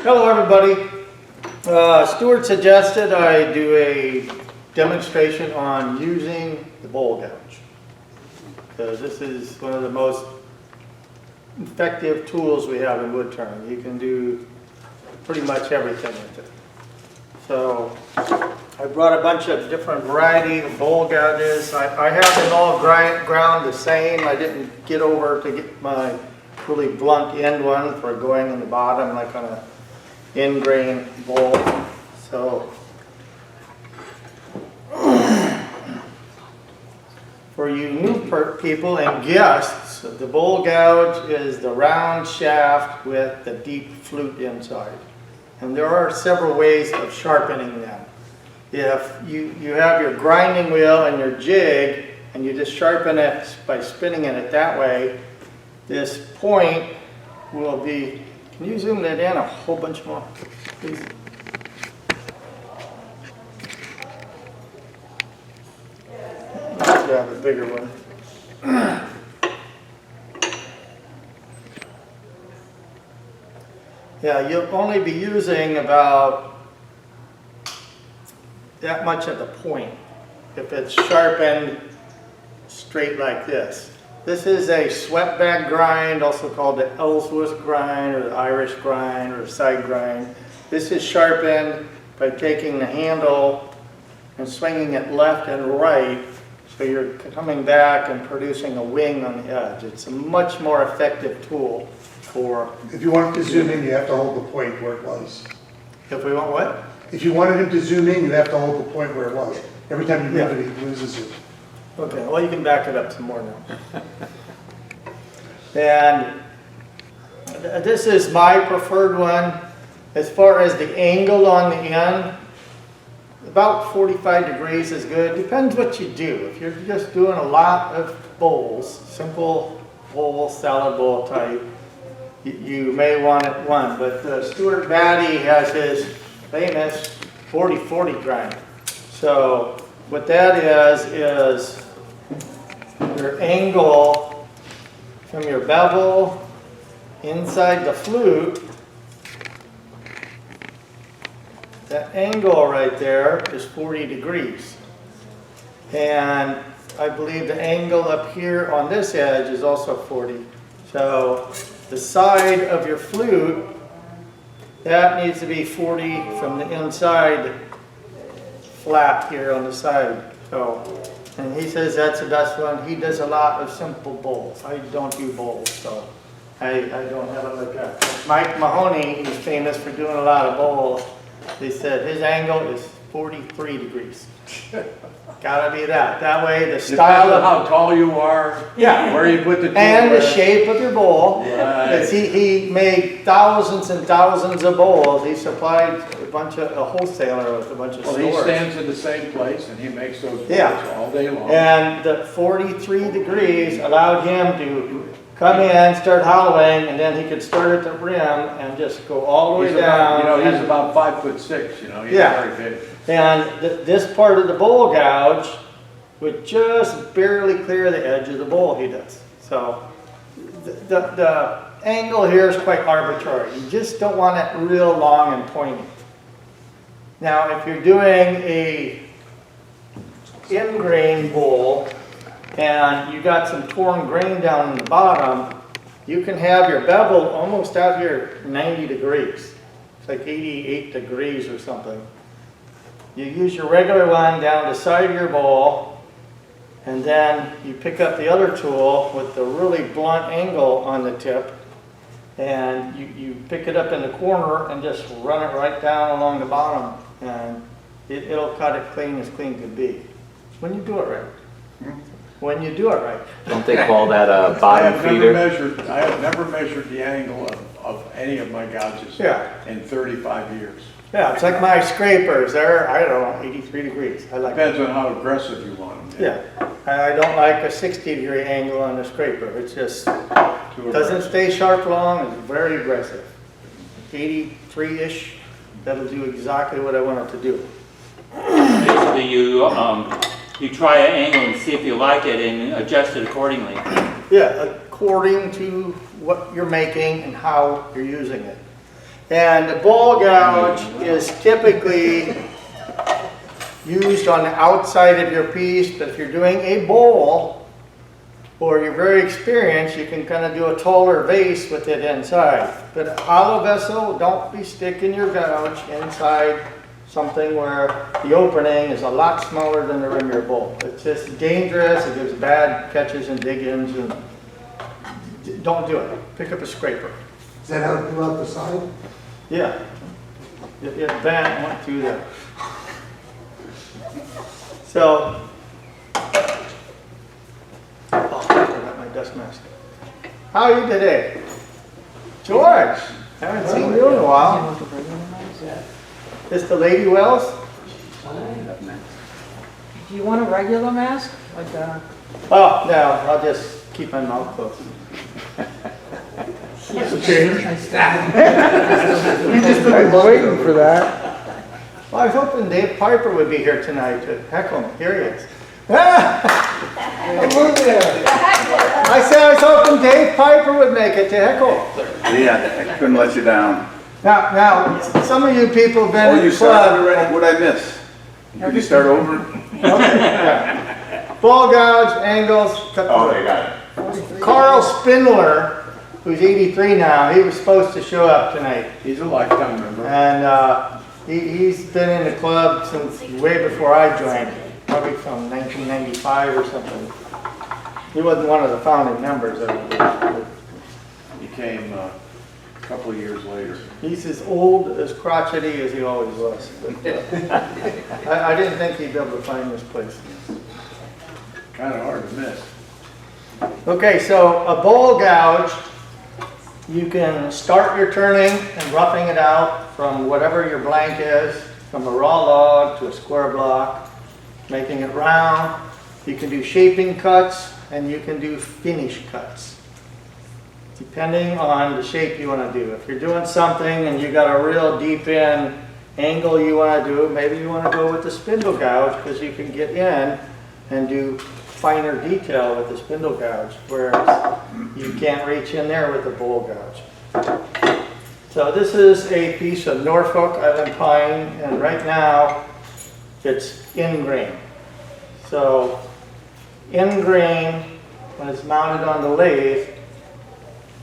Hello everybody. Stuart suggested I do a demonstration on using the bowl gouge, because this is one of the most effective tools we have in wood turning. You can do pretty much everything with it. So I brought a bunch of different variety of bowl gouges. I have them all ground the same. I didn't get over to get my really blunt end one for going in the bottom like on a end grain bowl. So for you new people and guests, the bowl gouge is the round shaft with the deep flute inside. And there are several ways of sharpening them. If you have your grinding wheel and your jig and you just sharpen it by spinning it that way, this point will be, can you zoom that in a whole bunch more, please? Let's grab a bigger one. Yeah, you'll only be using about that much at the point if it's sharpened straight like this. This is a swept back grind, also called the Ellsworth grind or the Irish grind or side grind. This is sharpened by taking the handle and swinging it left and right, so you're coming back and producing a wing on the edge. It's a much more effective tool for... If you want to zoom in, you have to hold the point where it was. If we want what? If you wanted him to zoom in, you have to hold the point where it was. Every time you move it, he loses it. Okay, well you can back it up some more now. And this is my preferred one. As far as the angle on the end, about 45 degrees is good. Depends what you do. If you're just doing a lot of bowls, simple bowl, salad bowl type, you may want it one. But Stuart Batty has his famous 40-40 grind. So what that is your angle from your bevel inside the flute. That angle right there is 40 degrees. And I believe the angle up here on this edge is also 40. So the side of your flute, that needs to be 40 from the inside flat here on the side. So, and he says that's the best one. He does a lot of simple bowls. I don't do bowls, so I don't have it like that. Mike Mahoney, he's famous for doing a lot of bowls. He said his angle is 43 degrees. Gotta be that. That way the style Depends on of how tall you are, yeah, where you put the tool, and the shape of your bowl. Right. Because he made thousands and thousands of bowls. He supplied a wholesaler with a bunch of Well, stores. he stands in the same place and he makes those bowls Yeah. all day long. And the 43 degrees allowed him to come in, start hollowing, and then he could start at the rim and just go all the way He's down. about, he's and, about 5'6", he's Yeah. very big. and this part of the bowl gouge would just barely clear the edge of the bowl, he does. So the angle here is quite arbitrary. You just don't want it real long and pointy. Now, if you're doing a end grain bowl and you got some torn grain down in the bottom, you can have your bevel almost out here 90 degrees. It's like 88 degrees or something. You use your regular one down the side of your bowl, and then you pick up the other tool with the really blunt angle on the tip, and you pick it up in the corner and just run it right down along the bottom, and it'll cut it clean as clean can be. When you do it right. When you do it right. Don't they call that a bottom feeder? I have never measured the angle of any of my gouges in 35 years. Yeah, it's like my scrapers. They're, I don't know, 83 degrees. I like Depends on how aggressive you want them. Yeah, I don't like a 60-degree angle on the scraper. It's just doesn't stay sharp long. It's very aggressive. 83-ish. That'll do exactly what I want it to do. Basically, you try an angle and see if you like it and adjust it accordingly. Yeah, according to what you're making and how you're using it. And the bowl gouge is typically used on the outside of your piece, but if you're doing a bowl, or you're very experienced, you can kind of do a taller vase with it inside. But a hollow vessel, don't be sticking your gouge inside something where the opening is a lot smaller than the rim of your bowl. It's just dangerous, it gives bad catches and dig-ins, and don't do it. Pick up a scraper. Is that how to do out the side? Yeah. It bent, went through there. So, oh, I forgot my dust mask. How are you today? George, haven't seen you in a while. This the Lady Wells? Do you want a regular mask? Like Oh, no, I'll just keep my mouth closed. That's a change. We just been waiting for that. Well, I was hoping Dave Piper would be here tonight to heckle me. Here he is. I said I was hoping Dave Piper would make it to heckle. Yeah, I couldn't let you down. Now, some of you people have been Oh, in you the started club. already? What'd I miss? Could you start over? Okay, yeah. Ball gouge, angles, cut the Okay, got it. Carl Spindler, who's 83 now, he was supposed to show up tonight. He's a lifetime member. And he's been in the club since way before I joined, probably from 1995 or something. He wasn't one of the founding members of it. He came a couple of years later. He's as old, as crotchety as he always was. But, I didn't think he'd be able to find this place. Kind of hard to miss. Okay, so a bowl gouge, you can start your turning and roughing it out from whatever your blank is, from a raw log to a square block, making it round. You can do shaping cuts and you can do finish cuts, depending on the shape you want to do. If you're doing something and you got a real deep in angle you want to do, maybe you want to go with the spindle gouge because you can get in and do finer detail with the spindle gouge, whereas you can't reach in there with the bowl gouge. So this is a piece of Norfolk Island pine, and right now it's in grain. So in grain, when it's mounted on the lathe,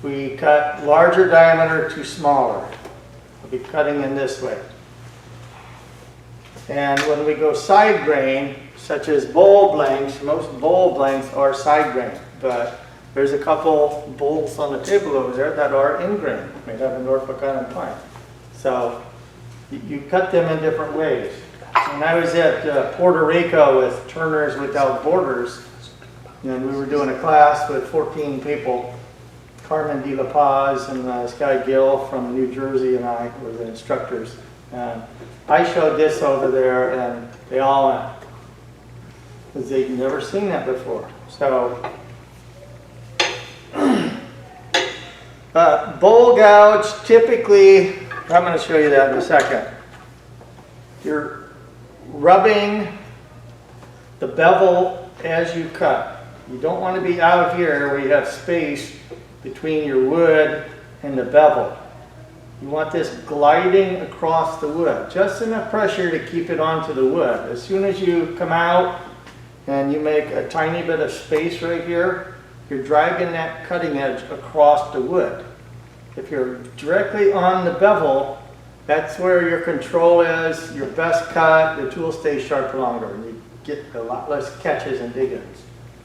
we cut larger diameter to smaller. We'll be cutting in this way. And when we go side grain, such as bowl blanks, most bowl blanks are side grain, but there's a couple bowls on the table over there that are in grain, made out of Norfolk Island pine. So you cut them in different ways. When I was at Puerto Rico with Turners Without Borders, and we were doing a class with 14 people, Carmen De La Paz and this guy Gil from New Jersey and I were the instructors. And I showed this over there and they all went, because they'd never seen that before. So, bowl gouge, typically, I'm going to show you that in a second. You're rubbing the bevel as you cut. You don't want to be out here where you have space between your wood and the bevel. You want this gliding across the wood, just enough pressure to keep it onto the wood. As soon as you come out and you make a tiny bit of space right here, you're dragging that cutting edge across the wood. If you're directly on the bevel, that's where your control is, your best cut, the tool stays sharp longer, and you get a lot less catches and dig-ins,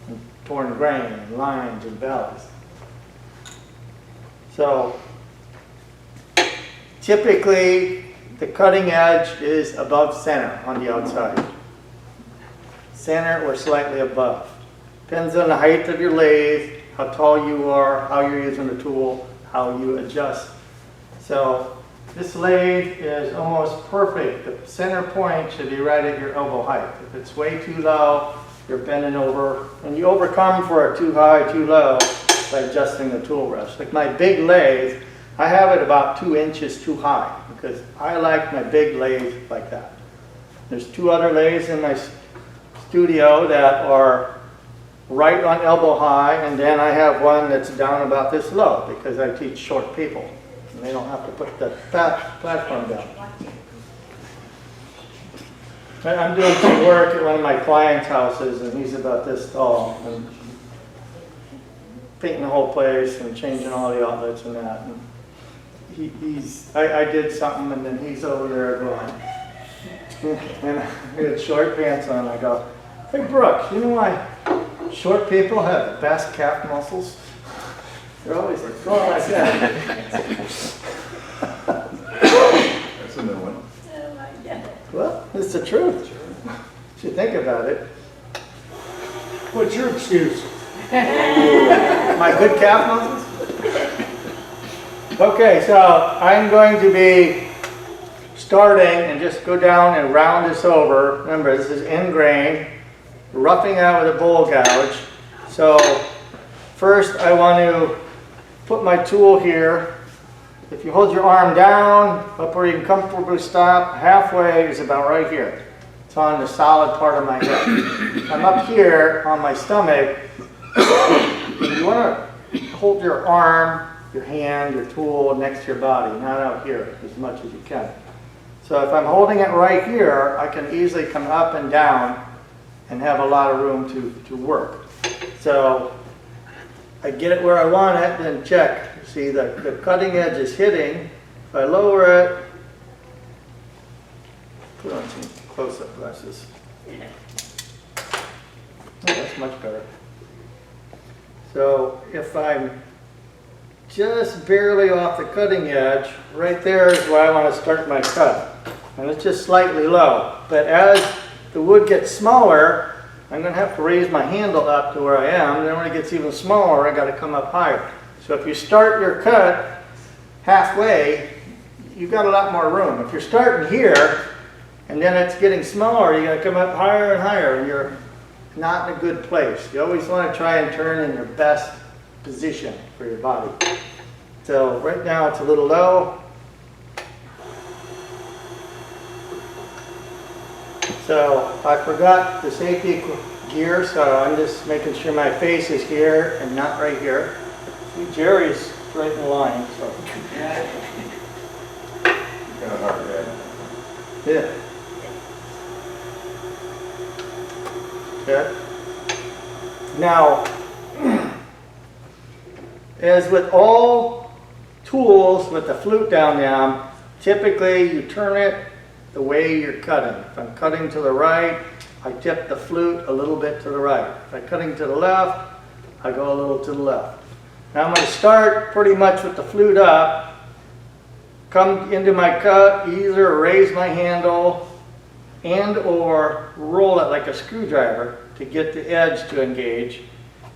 and torn grain, and lines, and bellies. So, typically, the cutting edge is above center on the outside. Center or slightly above. Depends on the height of your lathe, how tall you are, how you're using the tool, how you adjust. So this lathe is almost perfect. The center point should be right at your elbow height. If it's way too low, you're bending over, and you overcome for a too high, too low by adjusting the tool rest. Like my big lathe, I have it about 2 inches too high because I like my big lathe like that. There's 2 other lathes in my studio that are right on elbow high, and then I have one that's down about this low because I teach short people. And They don't have to put the platform down. I'm doing some work at one of my clients' houses, and he's about this tall, and painting the whole place and changing all the outlets and that. And I did something, and then he's over there going, and he had short pants on. I go, hey Brooks, you know why short people have the best calf muscles? They're always like, going like that. That's a new one. Well, it's the truth. If you think about it. What's your excuse? My good calf muscles? Okay, so I'm going to be starting and just go down and round this over. Remember, this is end grain, roughing out with a bowl gouge. So first I want to put my tool here. If you hold your arm down, up where you can comfortably stop, halfway is about right here. It's on the solid part of my head. I'm up here on my stomach. You want to hold your arm, your hand, your tool next to your body, not out here as much as you can. So if I'm holding it right here, I can easily come up and down and have a lot of room to work. So I get it where I want it, then check. See, the cutting edge is hitting. If I lower it, put on some close-up glasses. Oh, that's much better. So if I'm just barely off the cutting edge, right there is where I want to start my cut. And it's just slightly low. But as the wood gets smaller, I'm going to have to raise my handle up to where I am. Then when it gets even smaller, I got to come up higher. So if you start your cut halfway, you've got a lot more room. If you're starting here and then it's getting smaller, you got to come up higher and higher, and you're not in a good place. You always want to try and turn in your best position for your body. So right now it's a little low. So I forgot the safety gear, so I'm just making sure my face is here and not right here. See, Jerry's right in line, so. Kind of hard, yeah. Yeah. Okay. Now, as with all tools with the flute down them, typically you turn it the way you're cutting. If I'm cutting to the right, I tip the flute a little bit to the right. If I'm cutting to the left, I go a little to the left. Now I'm going to start pretty much with the flute up, come into my cut, either raise my handle and or roll it like a screwdriver to get the edge to engage.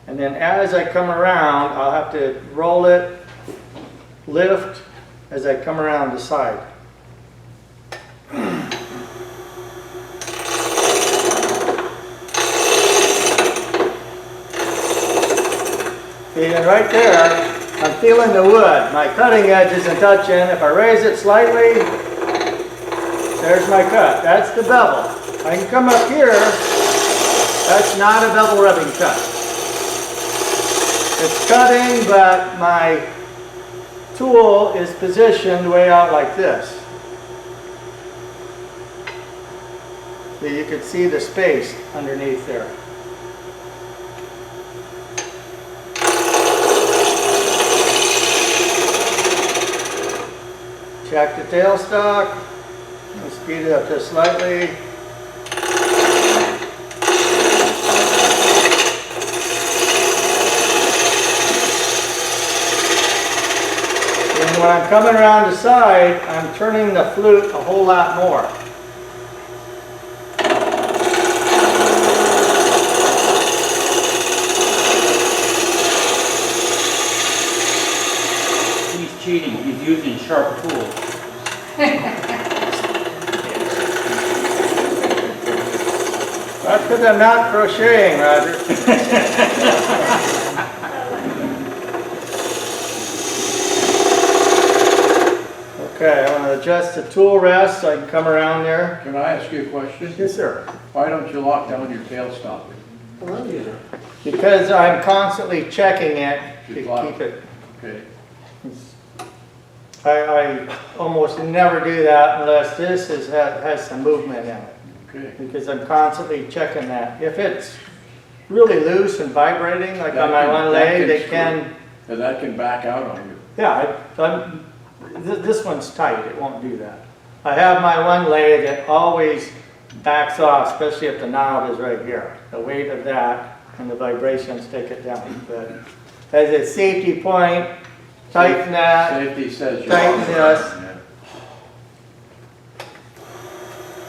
And then as I come around, I'll have to roll it, lift as I come around the side. See, and right there, I'm feeling the wood. My cutting edge isn't touching. If I raise it slightly, there's my cut. That's the bevel. I can come up here. That's not a bevel rubbing cut. It's cutting, but my tool is positioned way out like this. So you can see the space underneath there. Check the tailstock. I'll speed it up just slightly. And when I'm coming around the side, I'm turning the flute a whole lot more. He's cheating, he's using sharp tools. That's because I'm not crocheting, Roger. Okay, I'm going to adjust the tool rest so I can come around there. Can I ask you a question? Yes, sir. Why don't you lock down your tailstock? Because I'm constantly checking it to keep it. Okay. I almost never do that unless this has some movement in it, Okay. because I'm constantly checking that. If it's really loose and vibrating, like on my one leg, they can, And that can back out on you. yeah, this one's tight, it won't do that. I have my one leg that always backs off, especially if the knob is right here. The weight of that and the vibrations take it down. But as a safety point, tighten that. Safety says you're. Tighten this.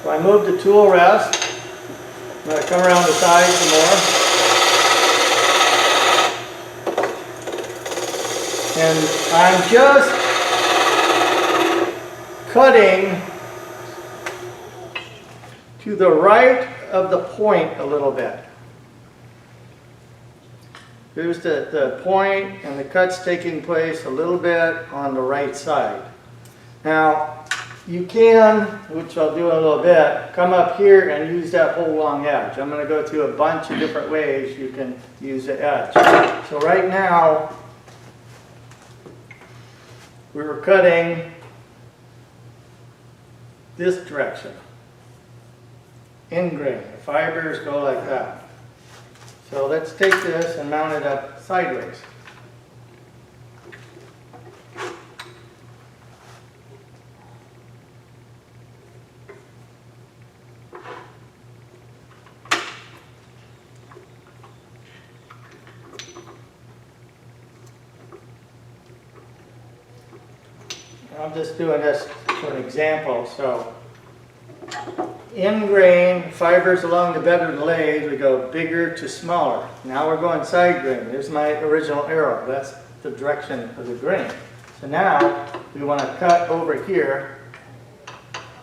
So I move the tool rest. I'm going to come around the side some more. And I'm just cutting to the right of the point a little bit. Here's the point, and the cut's taking place a little bit on the right side. Now, you can, which I'll do in a little bit, come up here and use that whole long edge. I'm going to go through a bunch of different ways you can use the edge. So right now, we were cutting this direction. In grain. The fibers go like that. So let's take this and mount it up sideways. I'm just doing this for an example. So in grain, fibers along the bed of the lathe, we go bigger to smaller. Now we're going side grain. There's my original arrow. That's the direction of the grain. So now we want to cut over here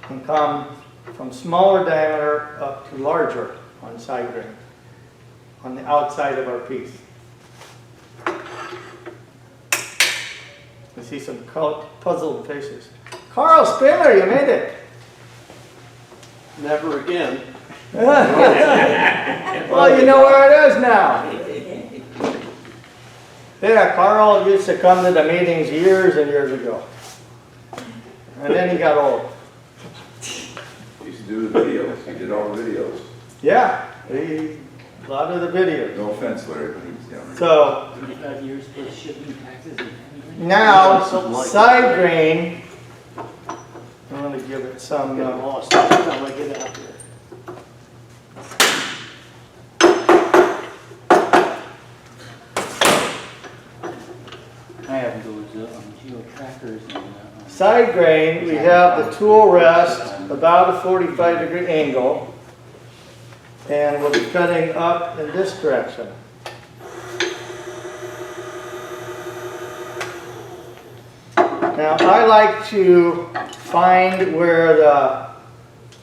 and come from smaller diameter up to larger on side grain, on the outside of our piece. I see some puzzled faces. Carl Spinner, you made it. Never again. Well, you know where it is now. Yeah, Carl used to come to the meetings years and years ago. And then he got old. He used to do the videos, he did all the videos. Yeah, a lot of the videos. No offense, Larry, but he was down there. So 25 years plus shipping taxes and everything. now, side grain, I'm going to give it some. Lost. Time I get out there. I have those geo trackers and Side grain, we have the tool rest about a 45-degree angle, and we'll be cutting up in this direction. Now, I like to find where the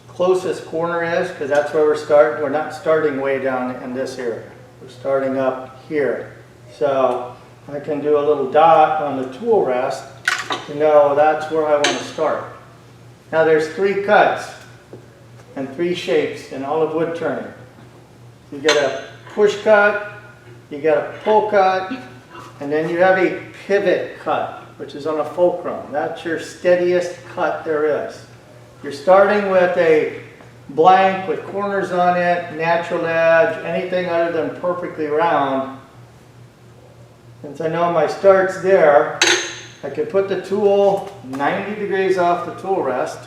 closest corner is, because that's where we're starting. We're not starting way down in this area. We're starting up here. So I can do a little dot on the tool rest to know that's where I want to start. Now there's 3 cuts and 3 shapes in all of wood turning. You get a push cut, you get a pull cut, and then you have a pivot cut, which is on a fulcrum. That's your steadiest cut there is. You're starting with a blank with corners on it, natural edge, anything other than perfectly round. Since I know my start's there, I can put the tool 90 degrees off the tool rest,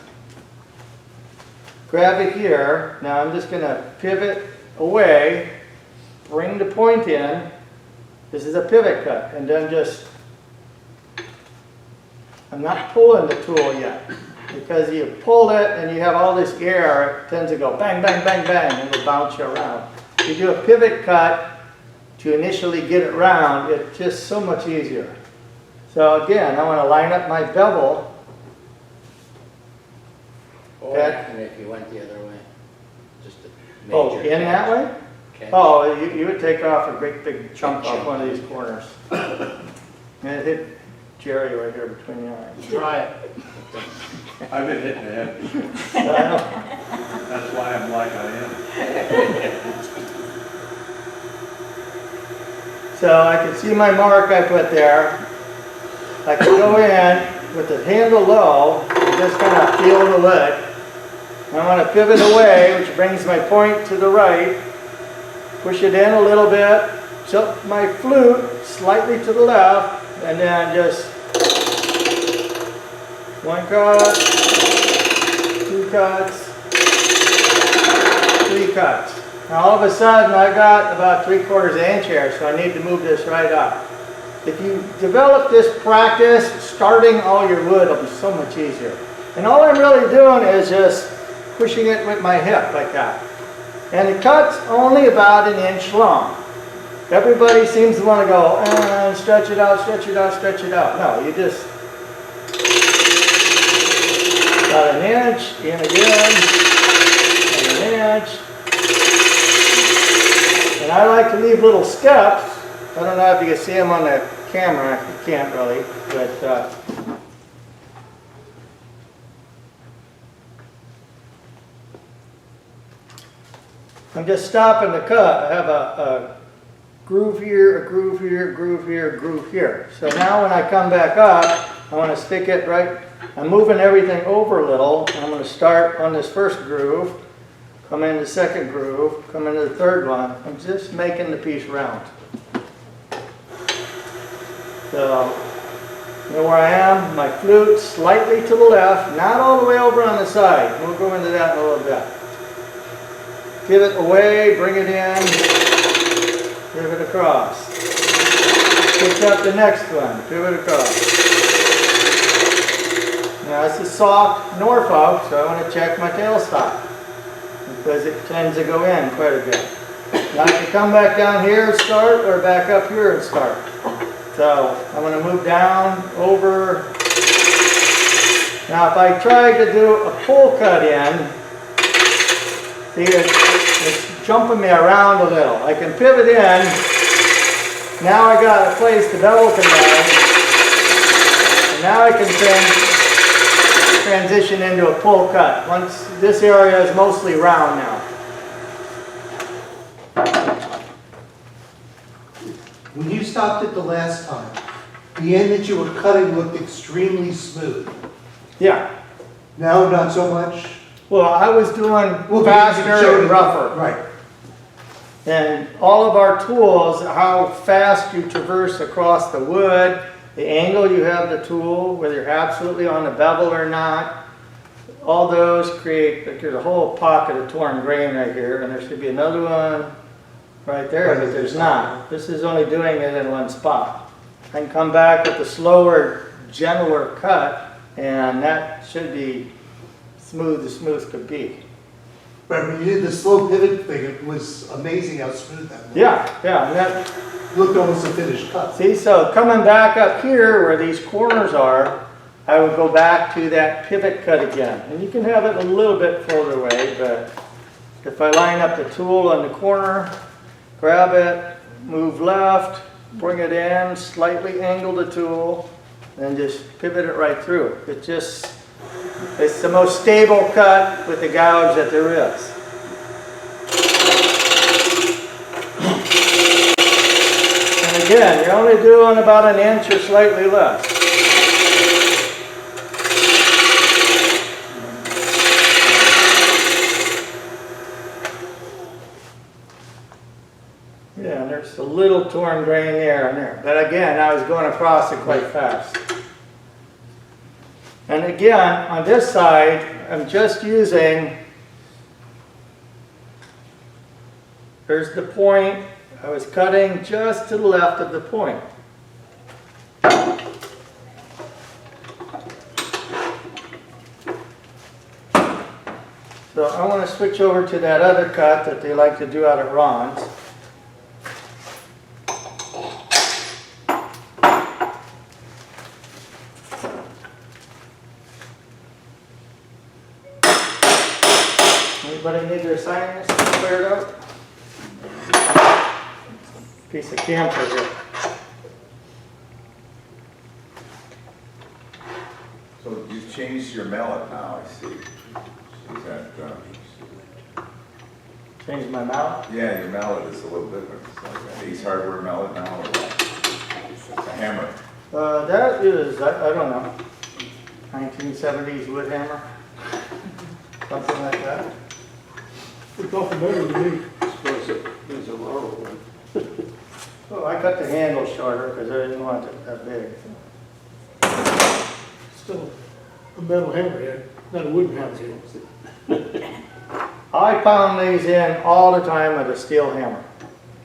grab it here. Now I'm just going to pivot away, bring the point in. This is a pivot cut, and then just, I'm not pulling the tool yet, because you pull it and you have all this air, it tends to go bang, bang, bang, bang, and it'll bounce you around. If you do a pivot cut to initially get it round, it's just so much easier. So again, I want to line up my bevel. Or and if you went the other way, just a major. Oh, in that way? catch. Oh, you would take off a great big chunk off one of these corners. And it hit Jerry right here between the eyes. Try it. I've been hitting the head. That's why I'm like I am. So I can see my mark I put there. I can go in with the handle low, and just kind of feel the lid. I want to pivot away, which brings my point to the right. Push it in a little bit. Tilt my flute slightly to the left, and then just 1 cut, 2 cuts, 3 cuts. Now all of a sudden I got about 3/4 inch here, so I need to move this right up. If you develop this practice, starting all your wood will be so much easier. And all I'm really doing is just pushing it with my hip like that. And the cut's only about 1 inch long. Everybody seems to want to go, stretch it out, stretch it out, stretch it out. No, you just, about 1 inch, in again, 1 inch. And I like to leave little steps. I don't know if you can see them on the camera, you can't really, but I'm just stopping the cut. I have a groove here, a groove here, a groove here, a groove here. So now when I come back up, I want to stick it right, I'm moving everything over a little, and I'm going to start on this first groove, come into the second groove, come into the third one. I'm just making the piece round. So, you know where I am? My flute slightly to the left, not all the way over on the side. We'll go into that in a little bit. Pivot away, bring it in, pivot across. Pick up the next one, pivot across. Now this is soft Norfolk, so I want to check my tailstock because it tends to go in quite a bit. Now I can come back down here and start, or back up here and start. So I'm going to move down, over. Now if I try to do a pull cut in, see it's jumping me around a little. I can pivot in. Now I got a place to bevel combine. And now I can transition into a pull cut. Once this area is mostly round now. When you stopped it the last time, the end that you were cutting looked extremely smooth. Yeah. Now, not so much? Well, I was doing Well, faster and rougher. Right. And all of our tools, how fast you traverse across the wood, the angle you have the tool, whether you're absolutely on the bevel or not, all those create, like there's a whole pocket of torn grain right here, and there should be another one right there, but there's not. This is only doing it in one spot. I can come back with a slower, gentler cut, and that should be smooth as smooth could be. But when you did the slow pivot thing, it was amazing how smooth that looked. Yeah, and that, Looked almost a finished cut. see, so coming back up here where these corners are, I would go back to that pivot cut again. And you can have it a little bit further away, but if I line up the tool on the corner, grab it, move left, bring it in, slightly angle the tool, and just pivot it right through. It's the most stable cut with the gouge that there is. And again, you're only doing about 1 inch or slightly less. Yeah, and there's a little torn grain there and there. But again, I was going across it quite fast. And again, on this side, I'm just using, there's the point. I was cutting just to the left of the point. So I want to switch over to that other cut that they like to do out at Ron's. Anybody need their assignments cleared out? Piece of camphor here. So you've changed your mallet now, I see. Is that, Change my mouth. yeah, your mallet is a little different. It's like an Ace Hardware mallet now, or what? It's a hammer. That is, I don't know. 1970s wood hammer, something like that. It's awful better than me. There's a rubber one. Oh, I cut the handle shorter because I didn't want it that big. Still a metal hammerhead, not a wooden hammerhead. I pound these in all the time with a steel hammer.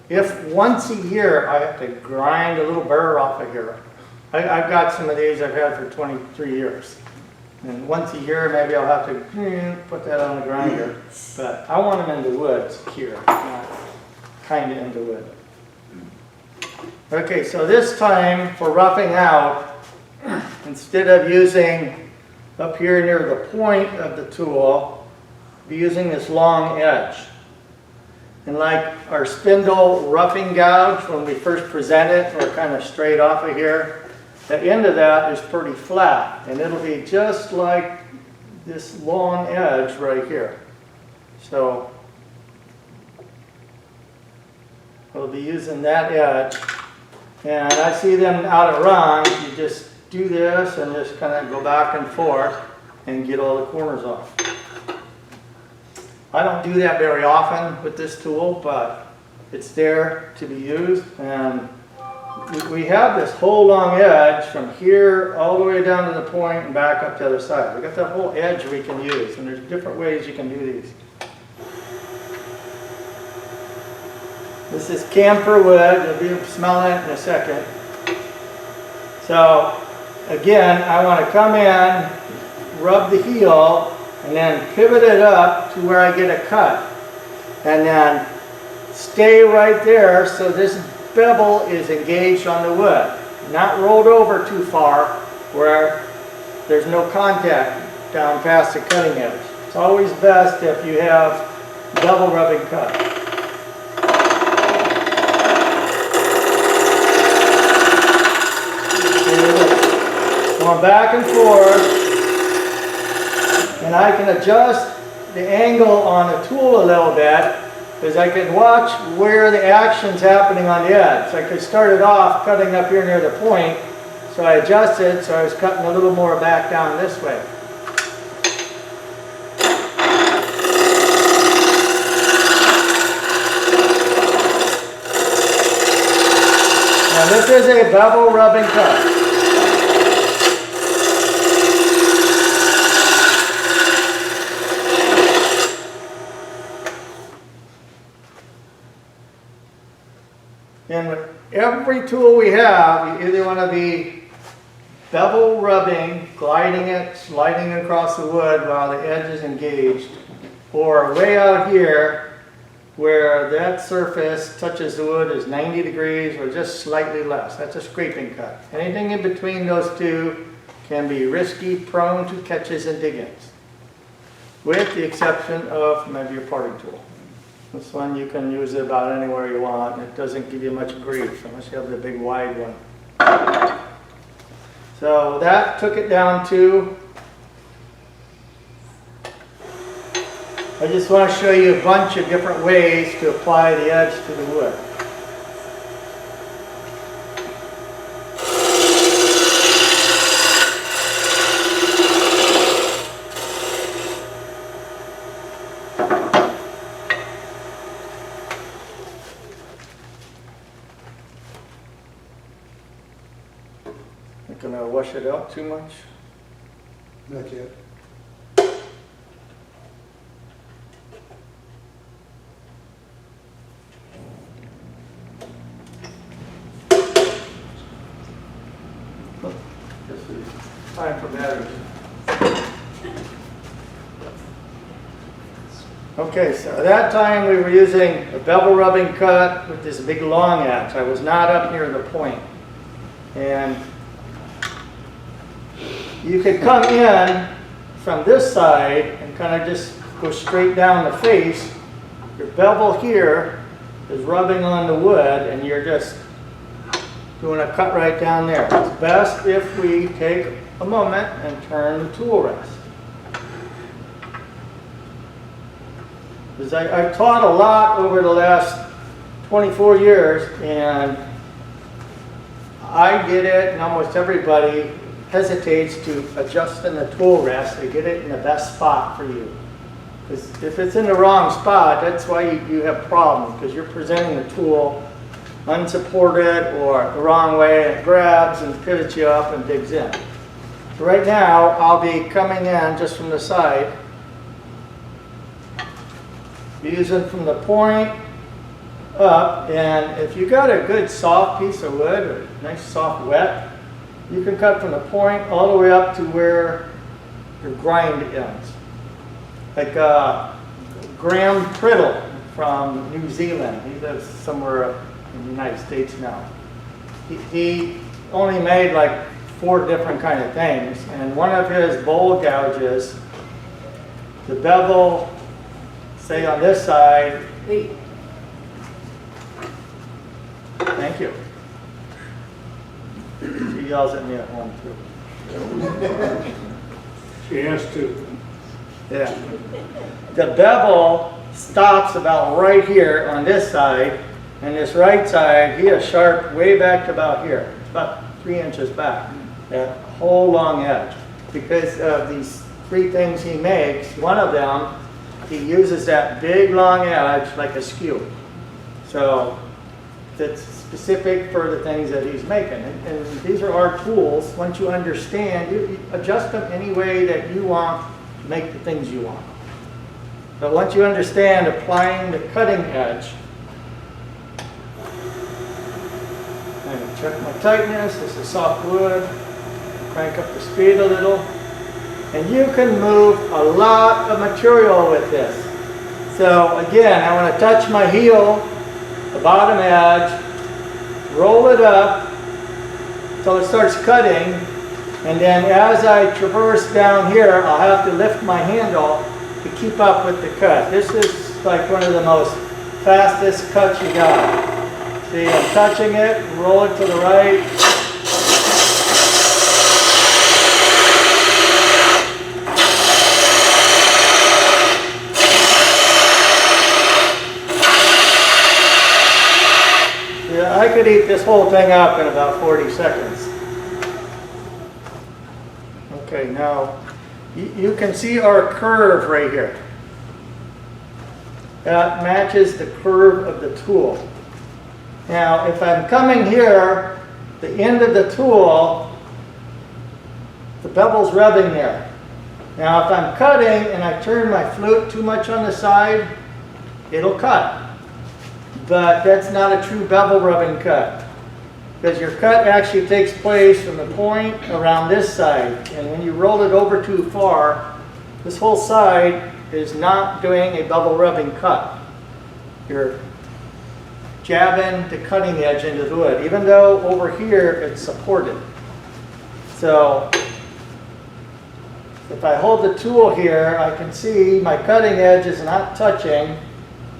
If once a year I have to grind a little burr off of here, I've got some of these I've had for 23 years. And once a year maybe I'll have to put that on the grinder. But I want them in the wood secure, not kind of in the wood. Okay, so this time for roughing out, instead of using up here near the point of the tool, be using this long edge. And like our spindle roughing gouge, when we first present it, we're kind of straight off of here. The end of that is pretty flat, and it'll be just like this long edge right here. So we'll be using that edge. And I see them out at runs, you just do this and just kind of go back and forth and get all the corners off. I don't do that very often with this tool, but it's there to be used. And we have this whole long edge from here all the way down to the point and back up the other side. We got that whole edge we can use, and there's different ways you can do these. This is camphor wood. You'll be smelling it in a second. So again, I want to come in, rub the heel, and then pivot it up to where I get a cut. And then stay right there so this bevel is engaged on the wood. Not rolled over too far where there's no contact down past the cutting edge. It's always best if you have double rubbing cut. Going back and forth. And I can adjust the angle on the tool a little bit because I can watch where the action's happening on the edge. So I could start it off cutting up here near the point, so I adjusted so I was cutting a little more back down this way. Now this is a bevel rubbing cut. And with every tool we have, you either want to be bevel rubbing, gliding it, sliding across the wood while the edge is engaged, or way out here where that surface touches the wood is 90 degrees or just slightly less. That's a scraping cut. Anything in between those two can be risky, prone to catches and dig-ins, with the exception of maybe your parting tool. This one you can use it about anywhere you want. It doesn't give you much grief unless you have the big wide one. So that took it down to, I just want to show you a bunch of different ways to apply the edge to the wood. Not gonna wash it out too much. Not yet. This is time for batteries. Okay, so at that time we were using a bevel rubbing cut with this big long edge. I was not up near the point. And you could come in from this side and kind of just go straight down the face. Your bevel here is rubbing on the wood and you're just doing a cut right down there. It's best if we take a moment and turn the tool rest. Because I've taught a lot over the last 24 years and I get it, and almost everybody hesitates to adjust in the tool rest to get it in the best spot for you. Because if it's in the wrong spot, that's why you have problems, because you're presenting the tool unsupported or the wrong way, and it grabs and pivots you up and digs in. So right now, I'll be coming in just from the side, using from the point up, and if you got a good soft piece of wood, or nice soft wet, you can cut from the point all the way up to where your grind ends. Like Graham Priddle from New Zealand. He lives somewhere in the United States now. He only made like 4 different kind of things, and one of his bowl gouges, the bevel, say on this side, thank you. She yells at me at home too. She has to. Yeah. The bevel stops about right here on this side, and this right side, he is sharp way back to about here. It's about 3 inches back, that whole long edge. Because of these 3 things he makes, one of them, he uses that big long edge like a skew. So that's specific for the things that he's making. And these are our tools. Once you understand, you adjust them any way that you want to make the things you want. But once you understand applying the cutting edge, and check my tightness, this is soft wood, crank up the speed a little, and you can move a lot of material with this. So again, I want to touch my heel, the bottom edge, roll it up until it starts cutting, and then as I traverse down here, I'll have to lift my handle to keep up with the cut. This is like one of the most fastest cuts you got. See, I'm touching it, roll it to the right. Yeah, I could eat this whole thing up in about 40 seconds. Okay, now you can see our curve right here. That matches the curve of the tool. Now, if I'm coming here, the end of the tool, the bevel's rubbing there. Now, if I'm cutting and I turn my flute too much on the side, it'll cut. But that's not a true bevel rubbing cut, because your cut actually takes place from the point around this side. And when you roll it over too far, this whole side is not doing a bevel rubbing cut. You're jabbing the cutting edge into the wood, even though over here it's supported. So if I hold the tool here, I can see my cutting edge is not touching,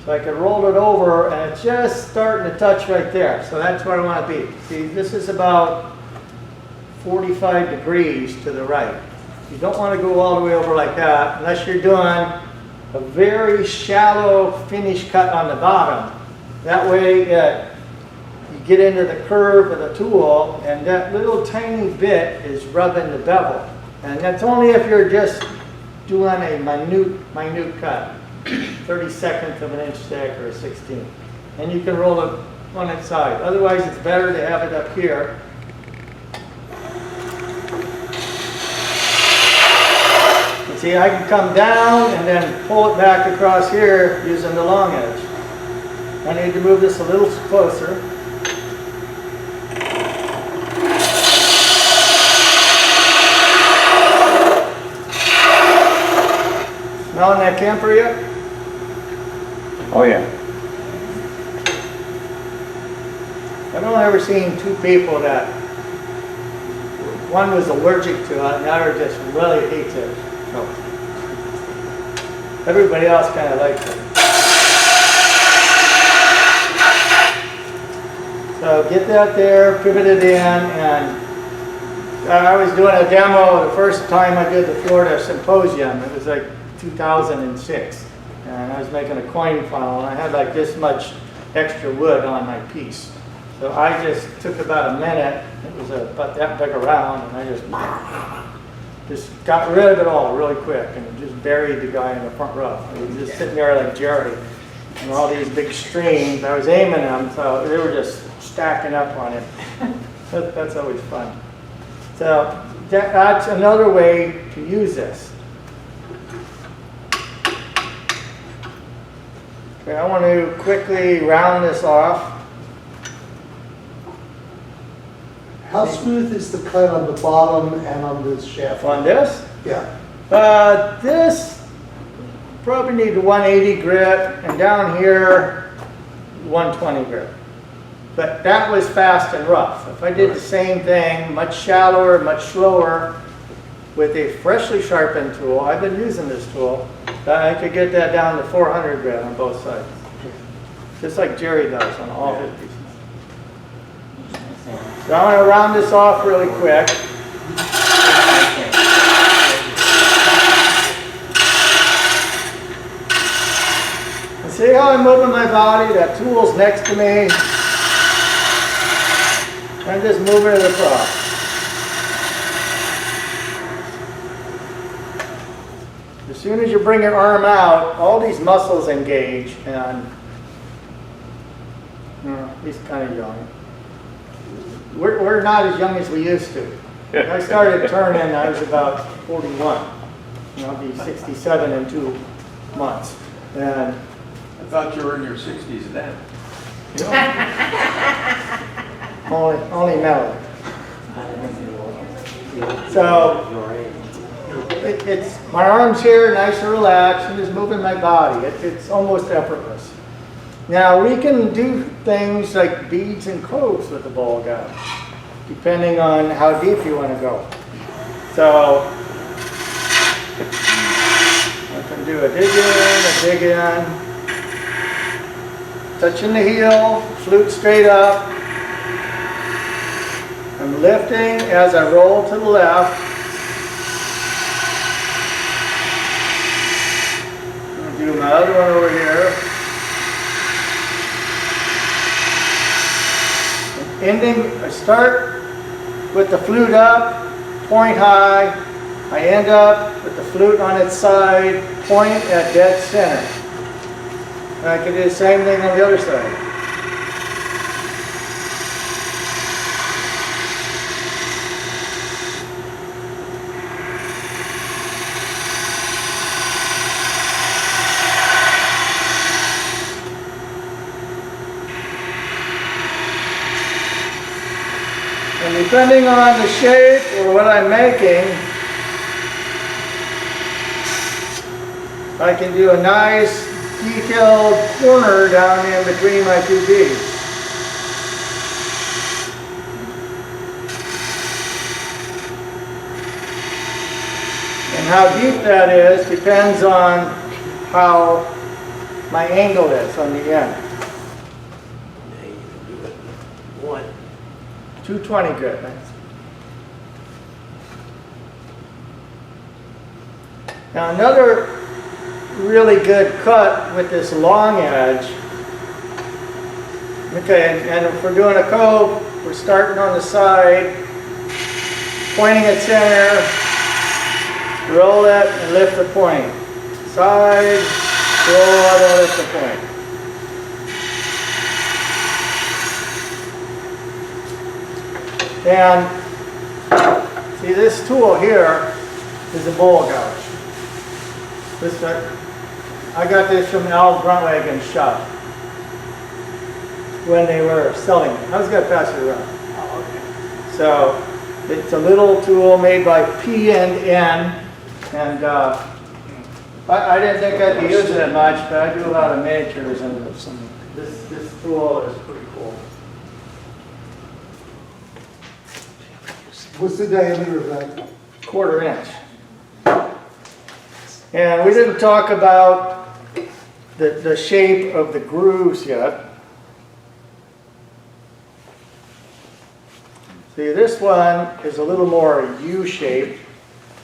so I can roll it over and it's just starting to touch right there. So that's where I want to be. See, this is about 45 degrees to the right. You don't want to go all the way over like that unless you're doing a very shallow finish cut on the bottom. That way you get into the curve of the tool, and that little tiny bit is rubbing the bevel. And that's only if you're just doing a minute cut, 32nd of an inch thick or a 16th. And you can roll it on its side. Otherwise, it's better to have it up here. And see, I can come down and then pull it back across here using the long edge. I need to move this a little closer. Smelling that camphor yet? Oh, yeah. I've only ever seen 2 people that one was allergic to it and the other just really hates it. No. Everybody else kind of likes it. So get that there, pivot it in, and I was doing a demo the first time I did the Florida Symposium. It was like 2006, and I was making a coin funnel, and I had like this much extra wood on my piece. So I just took about a minute, it was about that big around, and I just got rid of it all really quick and just buried the guy in the front row. He was just sitting there like Jerry. And all these big streams, I was aiming them, so they were just stacking up on him. That's always fun. So that's another way to use this. Okay, I want to quickly round this off. How smooth is the cut on the bottom and on the shaft? On this, Yeah. this probably need 180 grit, and down here 120 grit. But that was fast and rough. If I did the same thing, much shallower, much slower, with a freshly sharpened tool, I've been using this tool, I could get that down to 400 grit on both sides. Just like Jerry does on all his pieces. So I'm going to round this off really quick. And see how I'm moving my body? That tool's next to me. I'm just moving it across. As soon as you bring your arm out, all these muscles engage, and he's kind of young. We're not as young as we used to. When I started turning, I was about 41. I'll be 67 in 2 months. And I thought you were in your 60s then. only mellow. So it's my arms here, nice and relaxed, and just moving my body. It's almost effortless. Now we can do things like beads and coves with the bowl gouge, depending on how deep you want to go. So I can do a dig in, touching the heel, flute straight up. I'm lifting as I roll to the left. I'll do my other one over here. I start with the flute up, point high. I end up with the flute on its side, point at dead center. And I can do the same thing on the other side. And depending on the shape or what I'm making, I can do a nice detailed corner down in between my two beads. And how deep that is depends on how my angle is on the end. 220 grit. Now another really good cut with this long edge. Okay, and if we're doing a cove, we're starting on the side, pointing at center, roll it and lift the point. Side, roll it and lift the point. And see, this tool here is a bowl gouge. I got this from Al Gruntwagon's shop when they were selling it. I was going to pass it around. Oh, okay. So it's a little tool made by P&N, and I didn't think I'd be using it much, but I do a lot of miniatures, and this tool is pretty cool. What's the diameter of that? 1/4 inch. And we didn't talk about the shape of the grooves yet. See, this one is a little more U-shaped,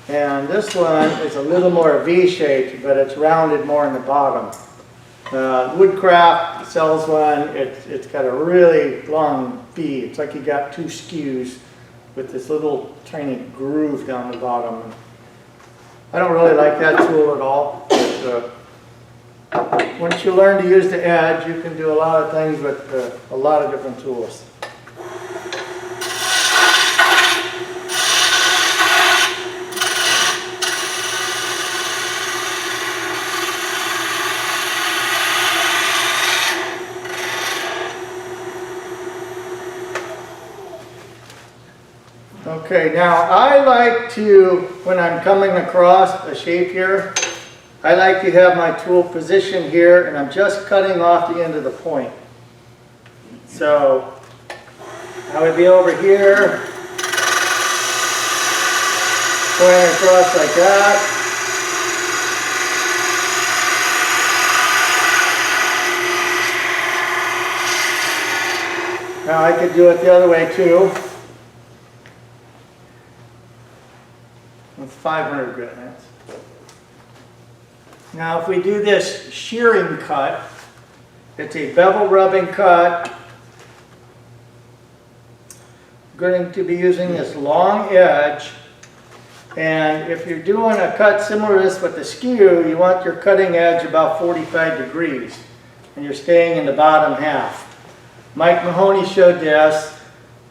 and this one is a little more V-shaped, but it's rounded more in the bottom. Woodcraft sells one. It's got a really long B. It's like you got two skews with this little tiny groove down the bottom. I don't really like that tool at all. But, once you learn to use the edge, you can do a lot of things with a lot of different tools. Okay, now I like to, when I'm coming across a shape here, I like to have my tool positioned here and I'm just cutting off the end of the point. So I would be over here, going across like that. Now I could do it the other way too. With 500 grit minutes. Now if we do this shearing cut, it's a bevel rubbing cut. I'm going to be using this long edge, and if you're doing a cut similar to this with the skew, you want your cutting edge about 45 degrees and you're staying in the bottom half. Mike Mahoney showed this,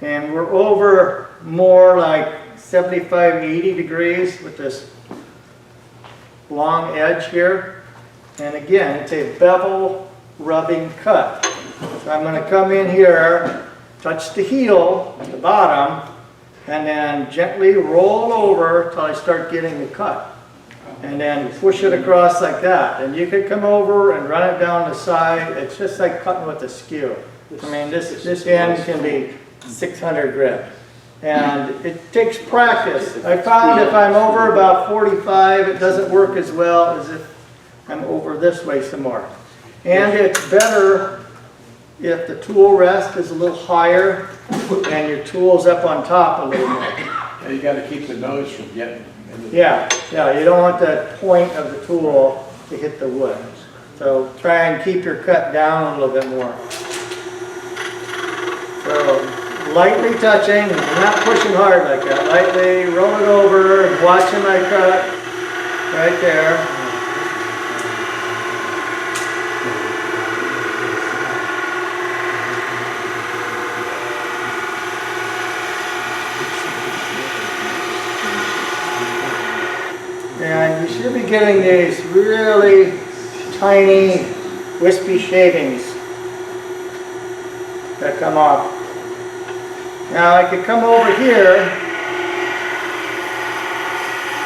and we're over more like 75, 80 degrees with this long edge here. And again, it's a bevel rubbing cut. So I'm going to come in here, touch the heel at the bottom, and then gently roll over till I start getting the cut. And then push it across like that. And you could come over and run it down the side. It's just like cutting with a skew. I mean, this end can be 600 grit. And it takes practice. I found if I'm over about 45, it doesn't work as well as if I'm over this way some more. And it's better if the tool rest is a little higher and your tool's up on top a little more. Yeah, you gotta keep the nose from getting in the... Yeah, you don't want the point of the tool to hit the wood. So try and keep your cut down a little bit more. So lightly touching, not pushing hard like that. Lightly roll it over and watching my cut right there. And you should be getting these really tiny, wispy shavings that come off. Now I could come over here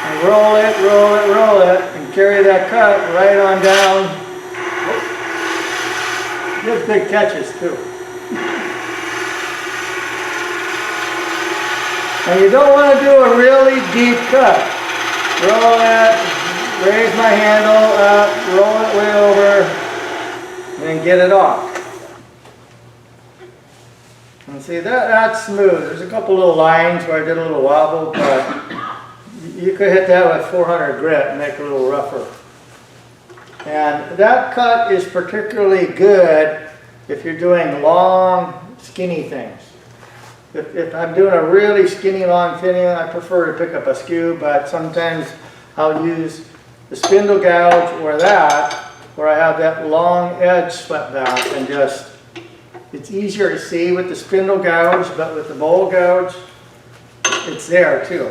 and roll it, and carry that cut right on down. Gives big catches too. And you don't want to do a really deep cut. Roll it, raise my handle up, roll it way over, and then get it off. And see, that's smooth. There's a couple little lines where I did a little wobble, but you could hit that with 400 grit and make it a little rougher. And that cut is particularly good if you're doing long, skinny things. If I'm doing a really skinny, long fitting, I prefer to pick up a skew, but sometimes I'll use the spindle gouge or that, where I have that long edge swept back, and just, it's easier to see with the spindle gouge, but with the bowl gouge, it's there too.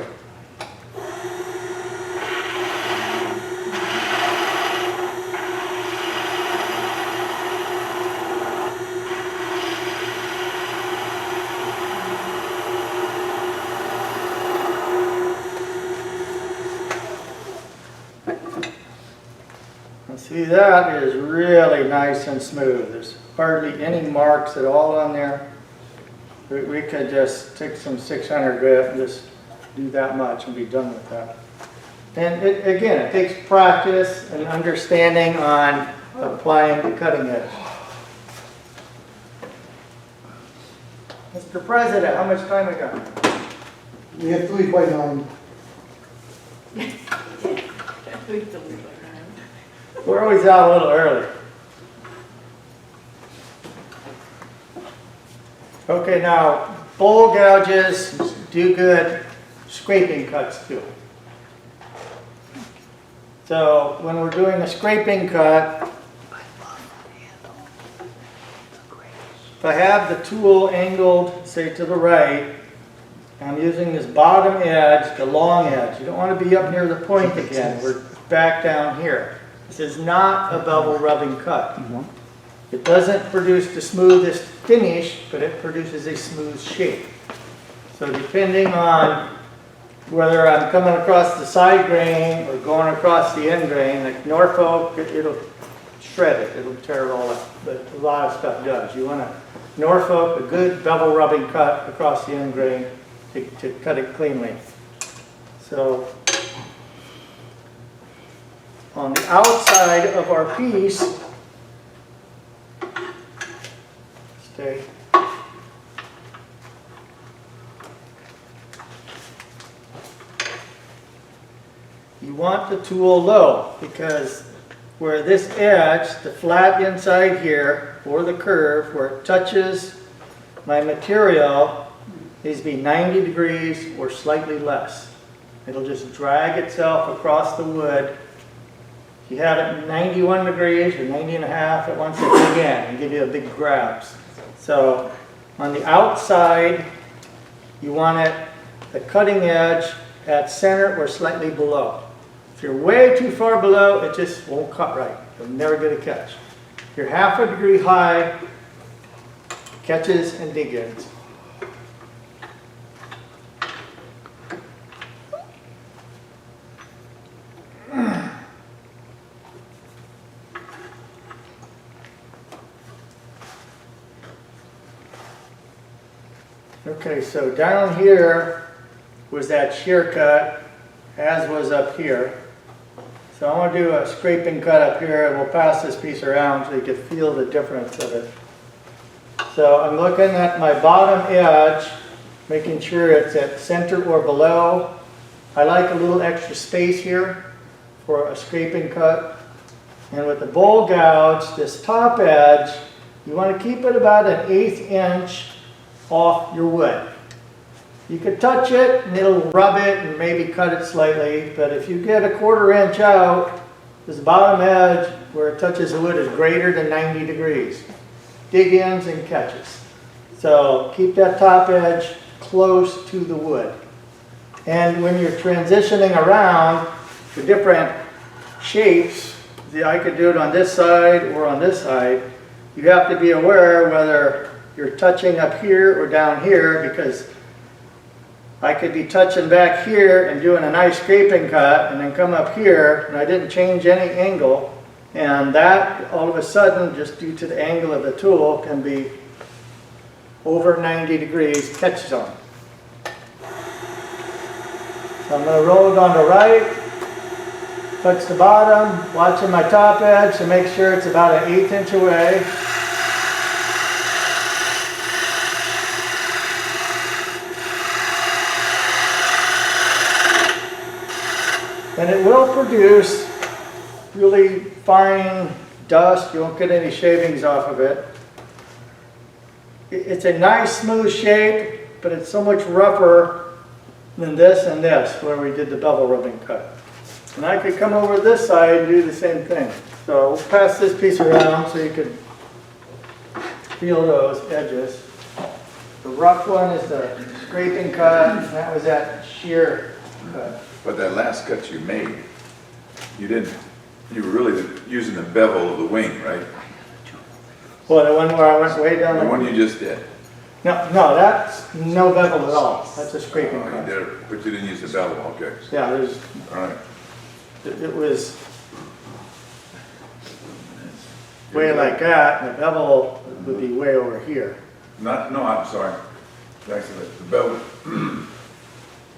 See, that is really nice and smooth. There's hardly any marks at all on there. We could just take some 600 grit and just do that much and be done with that. And again, it takes practice and understanding on applying the cutting edge. Mr. President, how much time we got? We have 3 by 9. We're always out a little early. Okay, now, bowl gouges do good scraping cuts too. So when we're doing a scraping cut, if I have the tool angled, say to the right, I'm using this bottom edge, the long edge. You don't want to be up near the point again. We're back down here. This is not a bevel rubbing cut. It doesn't produce the smoothest finish, but it produces a smooth shape. So depending on whether I'm coming across the side grain or going across the end grain, like Norfolk, it'll shred it. It'll tear it all up. But a lot of stuff does. You want a Norfolk, a good bevel rubbing cut across the end grain to cut it cleanly. So on the outside of our piece, stay. You want the tool low because where this edge, the flat inside here, or the curve, where it touches my material, needs to be 90 degrees or slightly less. It'll just drag itself across the wood. If you have it 91 degrees or 90 and a half, it wants to dig in and give you a big grabs. So on the outside, you want it, the cutting edge at center or slightly below. If you're way too far below, it just won't cut right. You'll never get a catch. If you're half a degree high, catches and dig ins. Okay, so down here was that shear cut, as was up here. So I want to do a scraping cut up here, and we'll pass this piece around so you can feel the difference of it. So I'm looking at my bottom edge, making sure it's at center or below. I like a little extra space here for a scraping cut. And with the bowl gouge, this top edge, you want to keep it about an 1/8 inch off your wood. You could touch it and it'll rub it and maybe cut it slightly, but if you get a 1/4 inch out, this bottom edge where it touches the wood is greater than 90 degrees. Dig ins and catches. So keep that top edge close to the wood. And when you're transitioning around the different shapes, I could do it on this side or on this side, you have to be aware whether you're touching up here or down here, because I could be touching back here and doing a nice scraping cut and then come up here and I didn't change any angle, and that all of a sudden, just due to the angle of the tool, can be over 90 degrees catch zone. So I'm going to roll it on the right, touch the bottom, watching my top edge to make sure it's about an 1/8 inch away. And it will produce really fine dust. You won't get any shavings off of it. It's a nice smooth shape, but it's so much rougher than this and this, where we did the bevel rubbing cut. And I could come over this side and do the same thing. So we'll pass this piece around so you can feel those edges. The rough one is the scraping cut, and that was that shear cut. But that last cut you made, you were really using the bevel of the wing, right? Well, the one where I went way down The there? one you just did. No, that's no bevel at all. That's a scraping Oh, you cut. did it, but you didn't use the bevel, okay. Yeah, there's, All right. it was way like that, and the bevel would be way over here. No, I'm sorry. Actually, the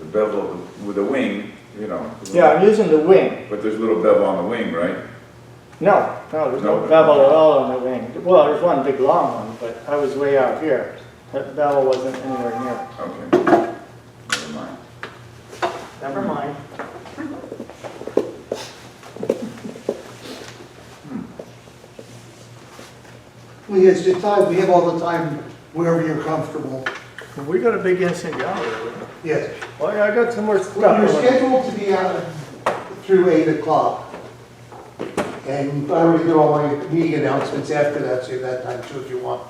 bevel with the wing, you know. Yeah, I'm using the wing. But there's a little bevel on the wing, right? No, there's no No. bevel at all on the wing. Well, there's one big long one, but I was way out here. That bevel wasn't anywhere near. Okay. Never mind. Never mind. Well, yes, your time, we have all the time wherever you're comfortable. We got a big instant gallery. Yes. Well, yeah, I got some more stuff. Well, you're scheduled to be out through 8 o'clock. And I already did all my meeting announcements after that, so you have that time too if you want.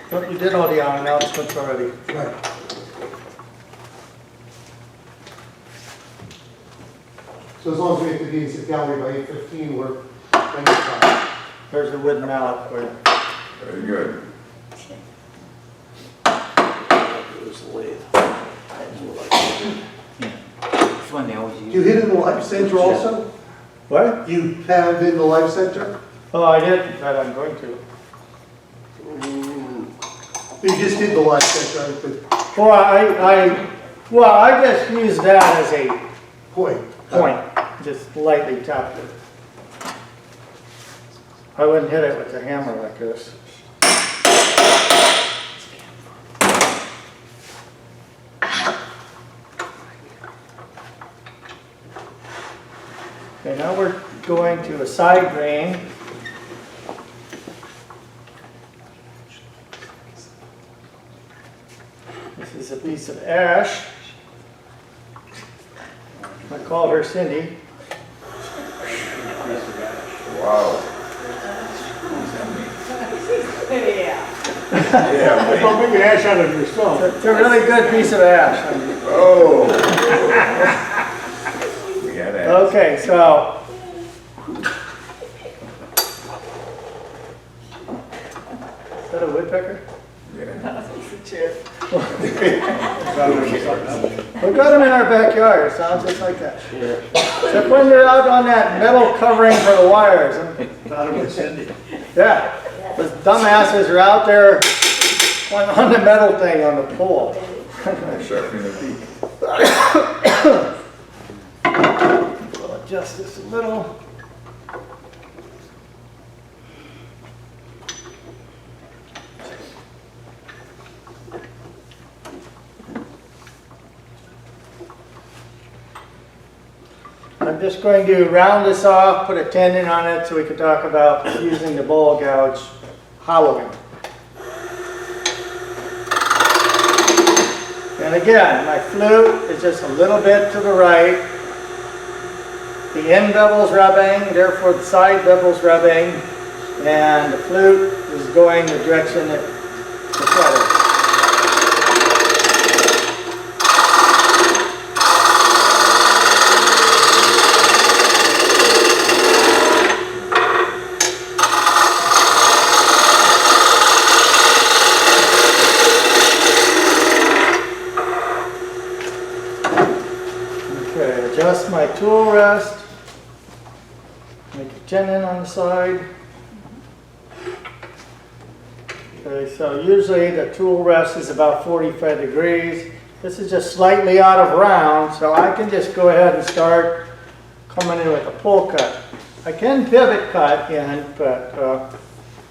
But you did all the announcements already. Right. So as long as we have to be in the gallery by 8:15, we're plenty of time. There's a wooden mallet for you. Very good. It's one they always Do use. you hit in the Life Center also? What? You pound in the Life Center? Oh, I did, but I'm going to. You just did the Life Center, but Well, I just use that as a point. point, just lightly tapped it. I wouldn't hit it with a hammer like this. Okay, now we're going to a side drain. This is a piece of ash. I called her Cindy. Wow. Don't Yeah. make an ash out of yourself. It's a really good piece of ash. Oh. We got that. Okay, so. Is that a woodpecker? Yeah. We got them in our backyard, it sounds just like that. Except when they're out on that metal covering for the wires. Thought it was Cindy. Yeah, those dumbasses are out there on the metal thing on the pole. Sharpening the beak. We'll adjust this a little. I'm just going to round this off, put a tendon on it so we can talk about using the bowl gouge hollowing. And again, my flute is just a little bit to the right. The end bevel's rubbing, therefore the side bevel's rubbing, and the flute is going the direction that the fret is. Okay, adjust my tool rest. Make a tendon on the side. Okay, so usually the tool rest is about 45 degrees. This is just slightly out of round, so I can just go ahead and start coming in with a pull cut. I can pivot cut in, but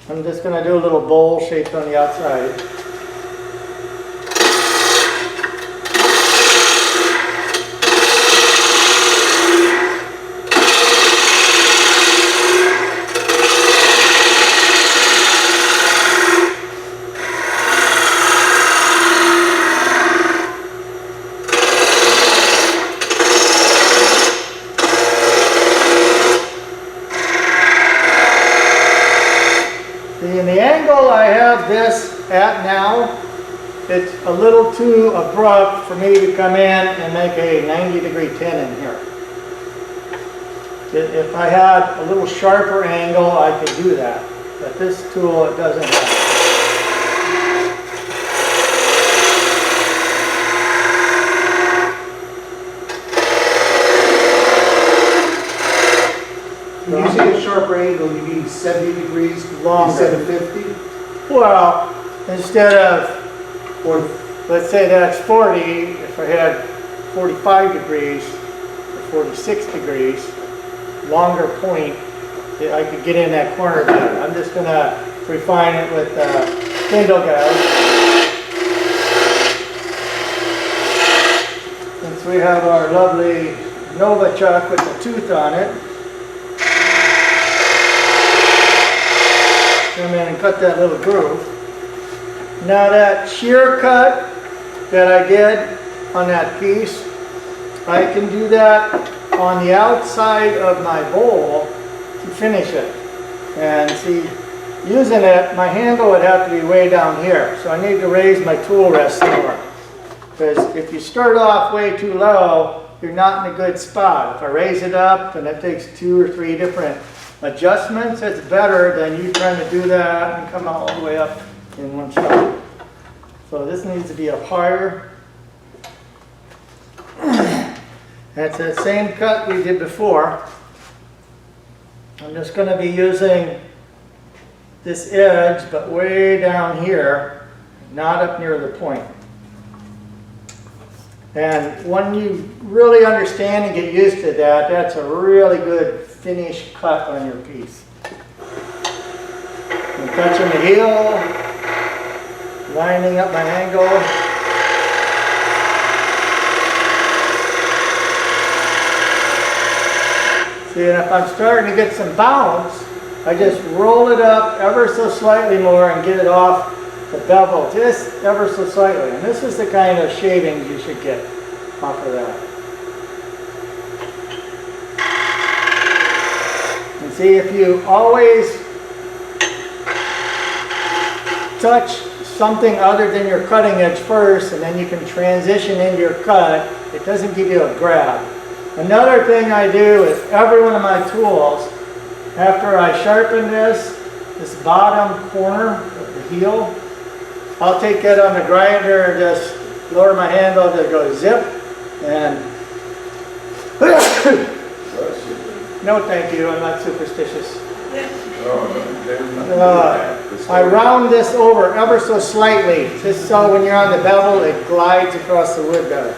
I'm just going to do a little bowl shaped on the outside. The angle I have this at now, it's a little too abrupt for me to come in and make a 90-degree tenon here. If I had a little sharper angle, I could do that. But this tool, it doesn't have. When you say a sharper angle, you mean 70 degrees Longer. instead of 50? Well, instead of, Or let's say that's 40, if I had 45 degrees or 46 degrees, longer point, I could get in that corner better. I'm just going to refine it with spindle gouge. Since we have our lovely Nova chuck with the tooth on it. and cut that little groove. Now that shear cut that I did on that piece, I can do that on the outside of my bowl to finish it. And see, using it, my handle would have to be way down here. So I need to raise my tool rest more. Because if you start off way too low, you're not in a good spot. If I raise it up and it takes 2 or 3 different adjustments, it's better than you trying to do that and come all the way up in one shot. So this needs to be up higher. That's the same cut we did before. I'm just going to be using this edge, but way down here, not up near the point. And when you really understand and get used to that, that's a really good finished cut on your piece. I'm touching the heel, lining up my angle. See, and if I'm starting to get some bounce, I just roll it up ever so slightly more and get it off the bevel just ever so slightly. And this is the kind of shavings you should get off of that. And see, if you always touch something other than your cutting edge first, and then you can transition into your cut, it doesn't give you a grab. Another thing I do with every one of my tools, after I sharpen this bottom corner of the heel, I'll take that on the grinder and just lower my handle to go zip and no thank you, I'm not superstitious. I round this over ever so slightly, just so when you're on the bevel it glides across the wood better.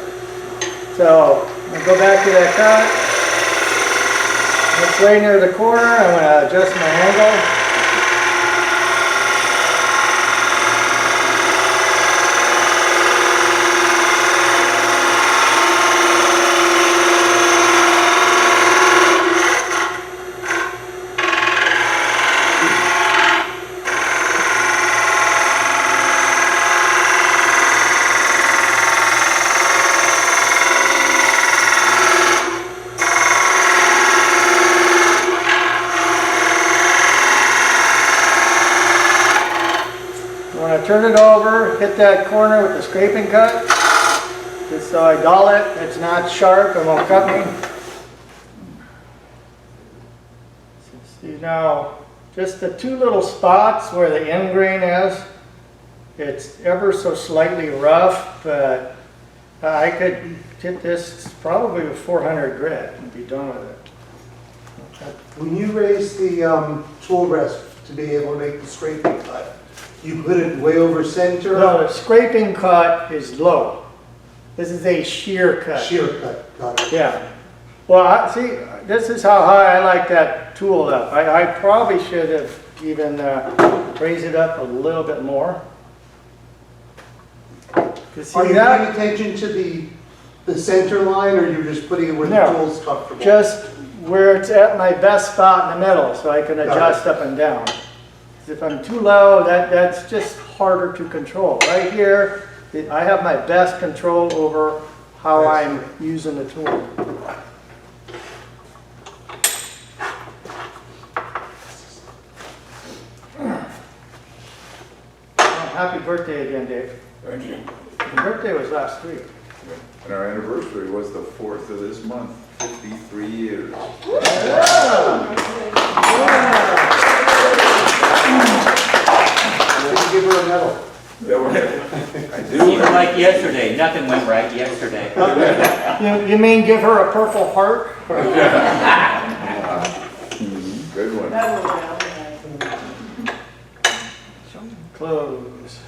So I'll go back to that cut. It's right near the corner. I'm going to adjust my angle. Turn it over, hit that corner with the scraping cut, just so I dull it, it's not sharp and won't cut me. See now, just the 2 little spots where the end grain is, it's ever so slightly rough, but I could hit this probably with 400 grit and be done with it. When you raise the tool rest to be able to make the scraping cut, you put it way over center? No, the scraping cut is low. This is a shear cut. Shear cut, got it. Yeah. Well, see, this is how high I like that tool up. I probably should have even raised it up a little bit more. Are you paying attention to the center line, or you're just putting it where the tool's comfortable? Just where it's at my best spot in the middle, so I can adjust up and down. If I'm too low, that's just harder to control. Right here, I have my best control over how I'm using the tool. Oh, happy birthday again, Dave. Thank you. Your birthday was last week. And our anniversary was the 4th of this month, 53 years. Give her a medal. I do. Even like yesterday, nothing went right yesterday. You mean give her a purple heart? Good one. Close.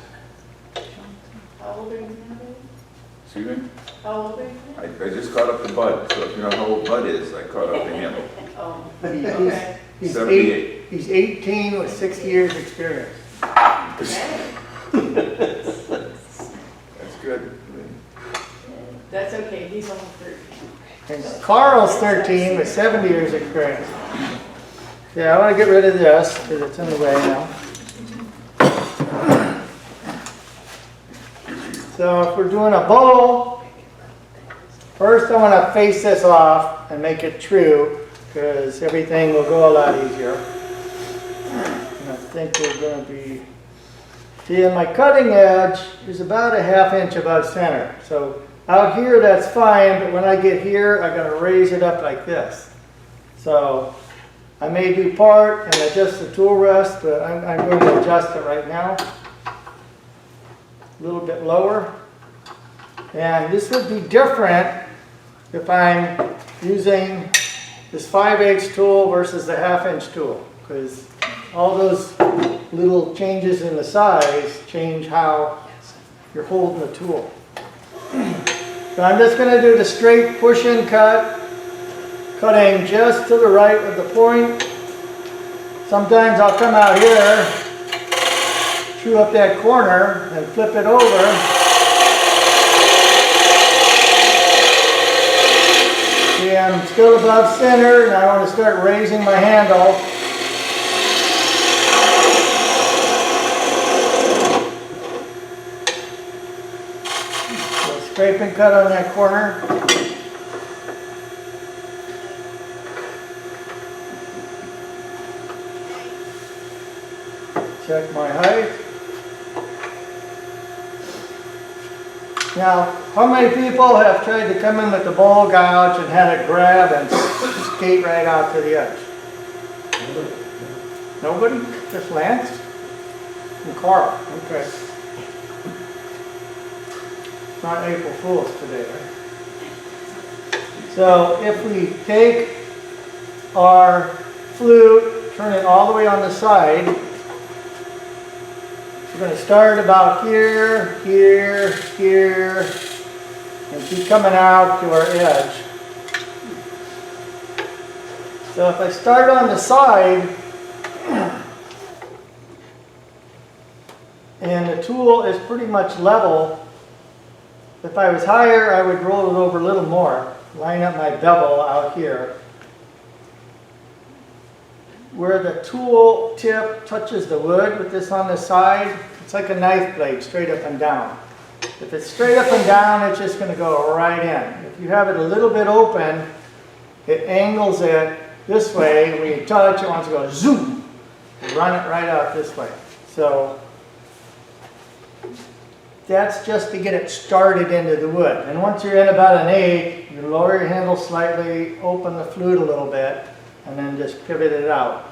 How old are you now? Excuse me? How old are you? I just caught up to Bud, so if you know how old Bud is, I caught up to him. Oh, But okay. he's 78. He's 18 with 60 years experience. That's good. That's okay, he's only 30. And Carl's 13 with 70 years experience. Yeah, I want to get rid of this because it's in the way now. So if we're doing a bowl, first I want to face this off and make it true, because everything will go a lot easier. And I think we're going to be, see, and my cutting edge is about a 1/2 inch above center. So out here that's fine, but when I get here, I got to raise it up like this. So I may do part and adjust the tool rest, but I'm going to adjust it right now. A little bit lower. And this would be different if I'm using this 5/8 tool versus the 1/2 inch tool, because all those little changes in the size change how you're holding the tool. So I'm just going to do the straight push and cut, cutting just to the right of the point. Sometimes I'll come out here, chew up that corner, and flip it over. See, I'm still above center, and I want to start raising my handle. So scrape and cut on that corner. Check my height. Now, how many people have tried to come in with the bowl gouge and had it grab and skate right out to the edge? Nobody? Just Lance? And Carl, okay. Not April Fool's today, right? So if we take our flute, turn it all the way on the side, we're going to start about here, here, here, and keep coming out to our edge. So if I start on the side, and the tool is pretty much level, if I was higher, I would roll it over a little more, line up my bevel out here. Where the tool tip touches the wood with this on the side, it's like a knife blade, straight up and down. If it's straight up and down, it's just going to go right in. If you have it a little bit open, it angles it this way. When you touch, it wants to go zoom, and run it right out this way. So that's just to get it started into the wood. And once you're in about an 8, you lower your handle slightly, open the flute a little bit, and then just pivot it out.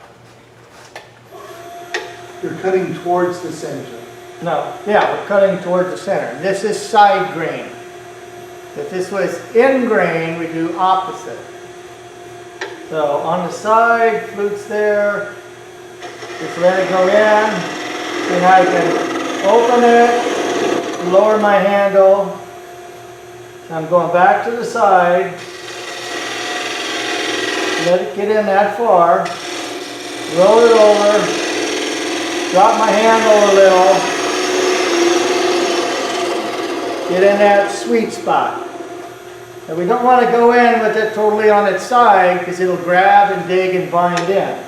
You're cutting towards the center. No, yeah, we're cutting towards the center. This is side grain. If this was in grain, we do opposite. So on the side, flute's there. Just let it go in. Then I can open it, lower my handle. I'm going back to the side. Let it get in that far. Roll it over. Drop my handle a little. Get in that sweet spot. And we don't want to go in with it totally on its side because it'll grab and dig and bind in.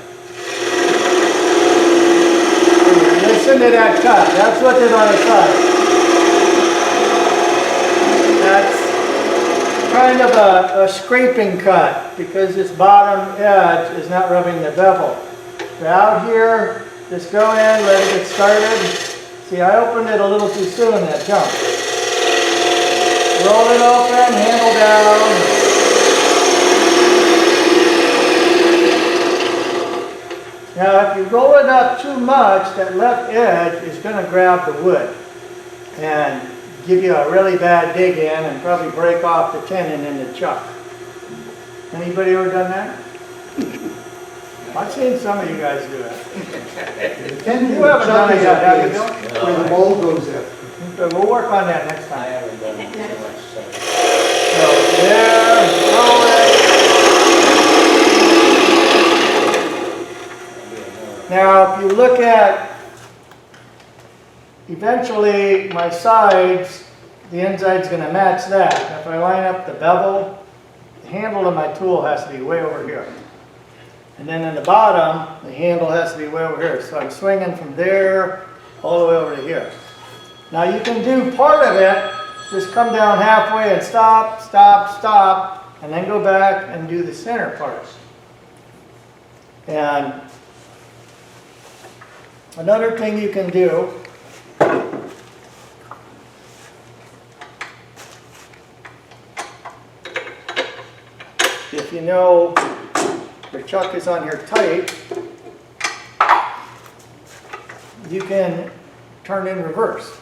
Listen to that cut. That's what did on its side. That's kind of a scraping cut because this bottom edge is not rubbing the bevel. So out here, just go in, let it get started. See, I opened it a little too soon, that jump. Roll it open, handle down. Now, if you roll it up too much, that left edge is going to grab the wood and give you a really bad dig in and probably break off the tenon in the chuck. Anybody ever done that? I've seen some of you guys do it. Can You haven't done it yet, have you, Bill? where the bowl goes in. Okay, we'll work on that next I time. haven't done it too much, so. So there, roll it. Now, if you look at, eventually my sides, the inside's going to match that. If I line up the bevel, the handle of my tool has to be way over here. And then in the bottom, the handle has to be way over here. So I'm swinging from there all the way over to here. Now you can do part of it, just come down halfway and stop, stop, stop, and then go back and do the center part. And another thing you can do, if you know your chuck is on here tight, you can turn in reverse.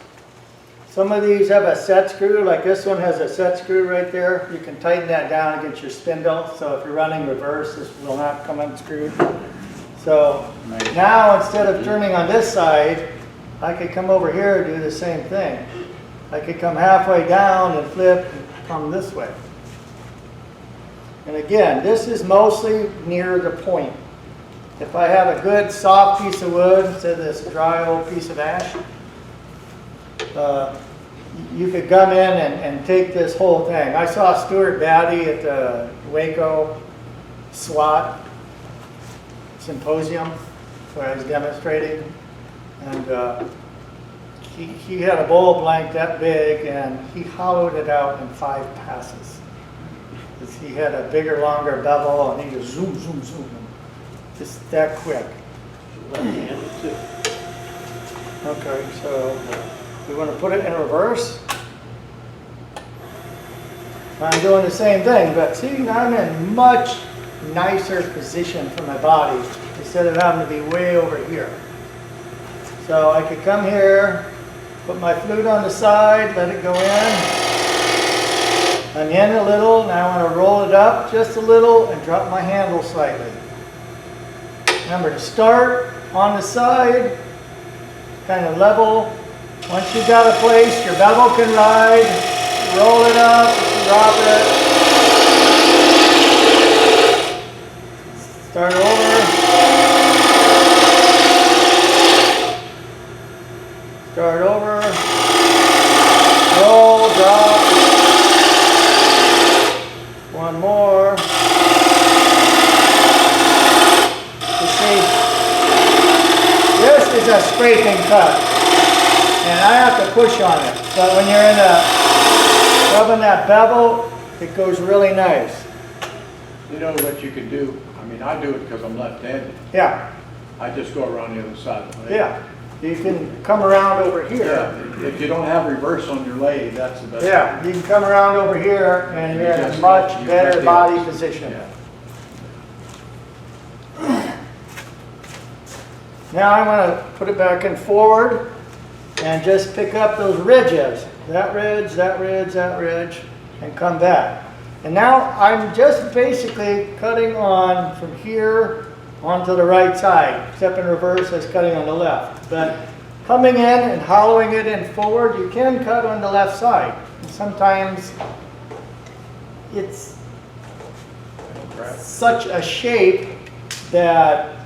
Some of these have a set screw, like this one has a set screw right there. You can tighten that down against your spindle, so if you're running reverse, this will not come unscrewed. So now instead of turning on this side, I could come over here and do the same thing. I could come halfway down and flip and come this way. And again, this is mostly near the point. If I have a good soft piece of wood instead of this dry old piece of ash, you could come in and take this whole thing. I saw Stuart Batty at the Waco SWAT symposium where I was demonstrating, and he had a bowl blank that big, and he hollowed it out in 5 passes. He had a bigger, longer bevel, and he just zoom, zoom, zoom, just that quick. Okay, so we want to put it in reverse. I'm doing the same thing, but see, I'm in much nicer position for my body instead of having to be way over here. So I could come here, put my flute on the side, let it go in. I'm in a little, now I want to roll it up just a little and drop my handle slightly. Remember to start on the side, kind of level. Once you've got a place, your bevel can ride, roll it up, drop it. Start over. Start over. Roll, drop. One more. You see, this is a scraping cut. And I have to push on it. But when you're in rubbing that bevel, it goes really nice. You know what you can do? I mean, I do it because I'm left-handed. Yeah, I just go around the other side of the lathe. yeah. You can come around over here. Yeah, if you don't have reverse on your lathe, that's the best. Yeah, you can come around over here and you're in a much better body position. Yeah. Now I want to put it back and forward and just pick up those ridges. That ridge, that ridge, that ridge, and come back. And now I'm just basically cutting on from here onto the right side, except in reverse as cutting on the left. But coming in and hollowing it in forward, you can cut on the left side. And sometimes it's such a shape that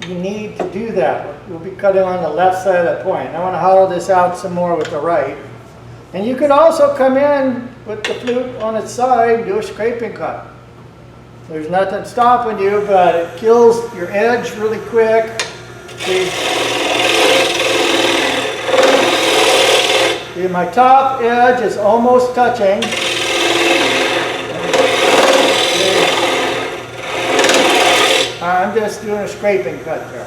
you need to do that. We'll be cutting on the left side of the point. I want to hollow this out some more with the right. And you could also come in with the flute on its side and do a scraping cut. There's nothing stopping you, but it kills your edge really quick. See, my top edge is almost touching. I'm just doing a scraping cut there.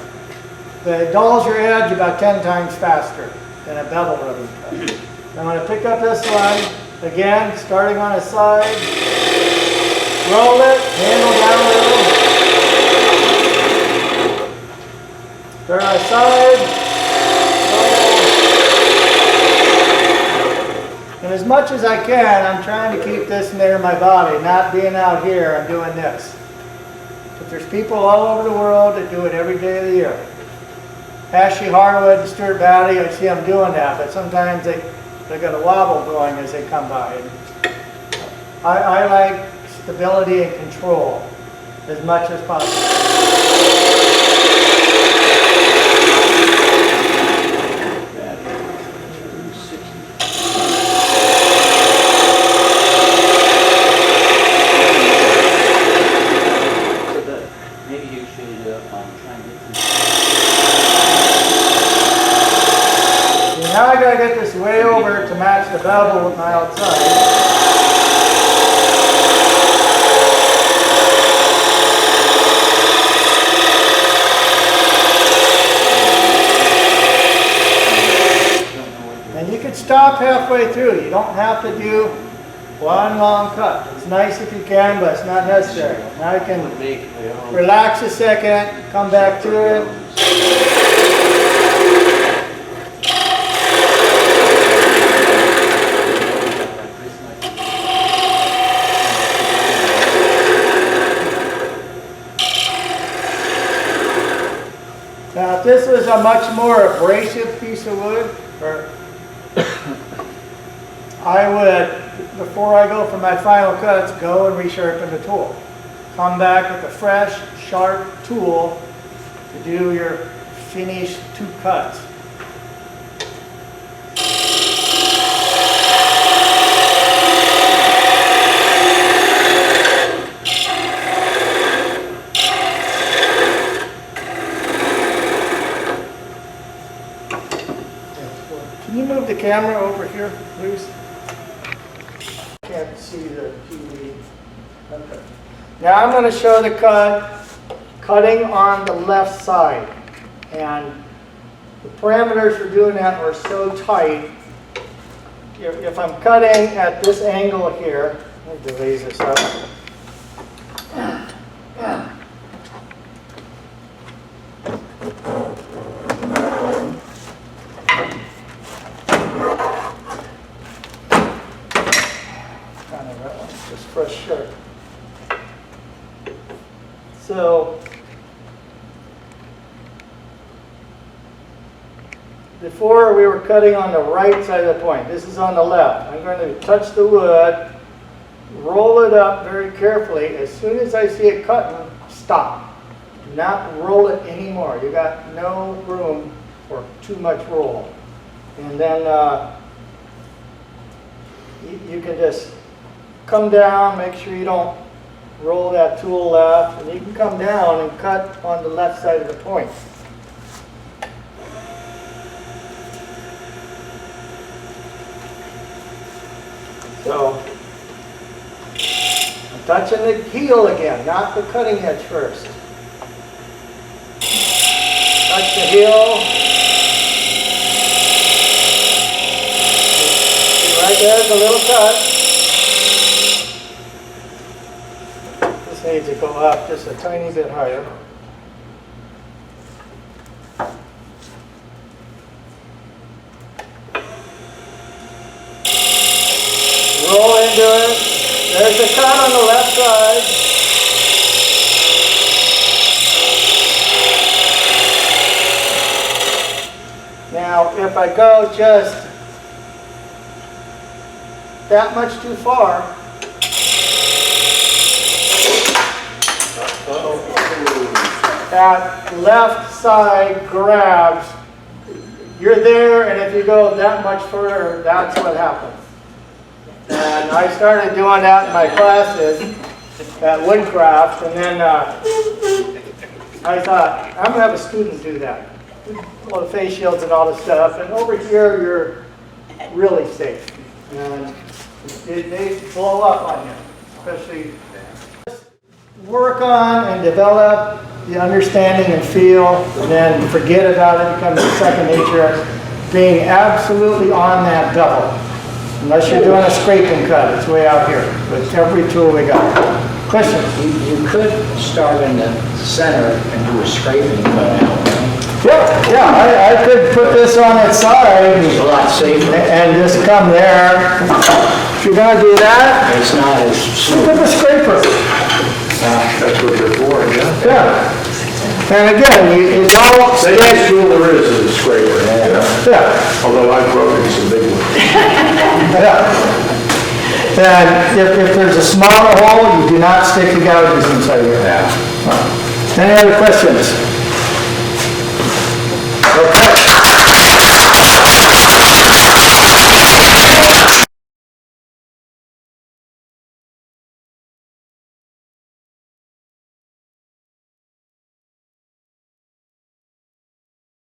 But it dulls your edge about 10 times faster than a bevel rubbing cut. I'm going to pick up this one, again, starting on a side, roll it, handle down a little, turn on a side, roll. And as much as I can, I'm trying to keep this near my body, not being out here, I'm doing this. But there's people all over the world that do it every day of the year. Ashley Harwood and Stuart Batty, I see them doing that, but sometimes they got a wobble going as they come by. And I like stability and control as much as possible. Maybe you should try and get some. Now I I gotta get this way over to match the bevel with my outside. And you can stop halfway through. You don't have to do one long cut. It's nice if you can, but it's not necessary. Now you can relax a second, come back to it. Now, if this was a much more abrasive piece of wood, I would, before I go for my final cuts, go and resharpen the tool. Come back with a fresh, sharp tool to do your finished 2 cuts. Can you move the camera over here, please? Can't see the TV. Okay. Now I'm going to show the cutting on the left side. And the parameters for doing that are so tight. If I'm cutting at this angle here, let me raise this up. Just fresh shirt. So before we were cutting on the right side of the point. This is on the left. I'm going to touch the wood, roll it up very carefully. As soon as I see it cutting, stop. Do not roll it anymore. You got no room for too much roll. And then you can just come down, make sure you don't roll that tool left, and you can come down and cut on the left side of the point. So, I'm touching the heel again, not the cutting edge first. Touch the heel. See, right there's a little cut. This needs to go up just a tiny bit higher. Roll into it. There's a cut on the left side. Now, if I go just that much too far, that left side grabs, you're there, and if you go that much further, that's what happens. And I started doing that in my classes at Woodcraft, and then I thought, I'm going to have a student do that. All the face shields and all the stuff, and over here you're really safe. And they blow up on you, especially. Work on and develop the understanding and feel, and then forget about it, becomes second nature. Being absolutely on that bevel. Unless you're doing a scraping cut, it's way out here with every tool we got. Questions? You could start in the center and do a scraping cut out. Yeah, I could put this on its side It's a lot safer. and just come there. If you're gonna do that, It's not as look at the scraper. That's what they're for, yeah. Yeah. And again, you don't. The next tool there is a scraper. Yeah. Although I've broken some big ones. Yeah. And if there's a smaller hole, you do not stick the gouges inside here. Any other questions?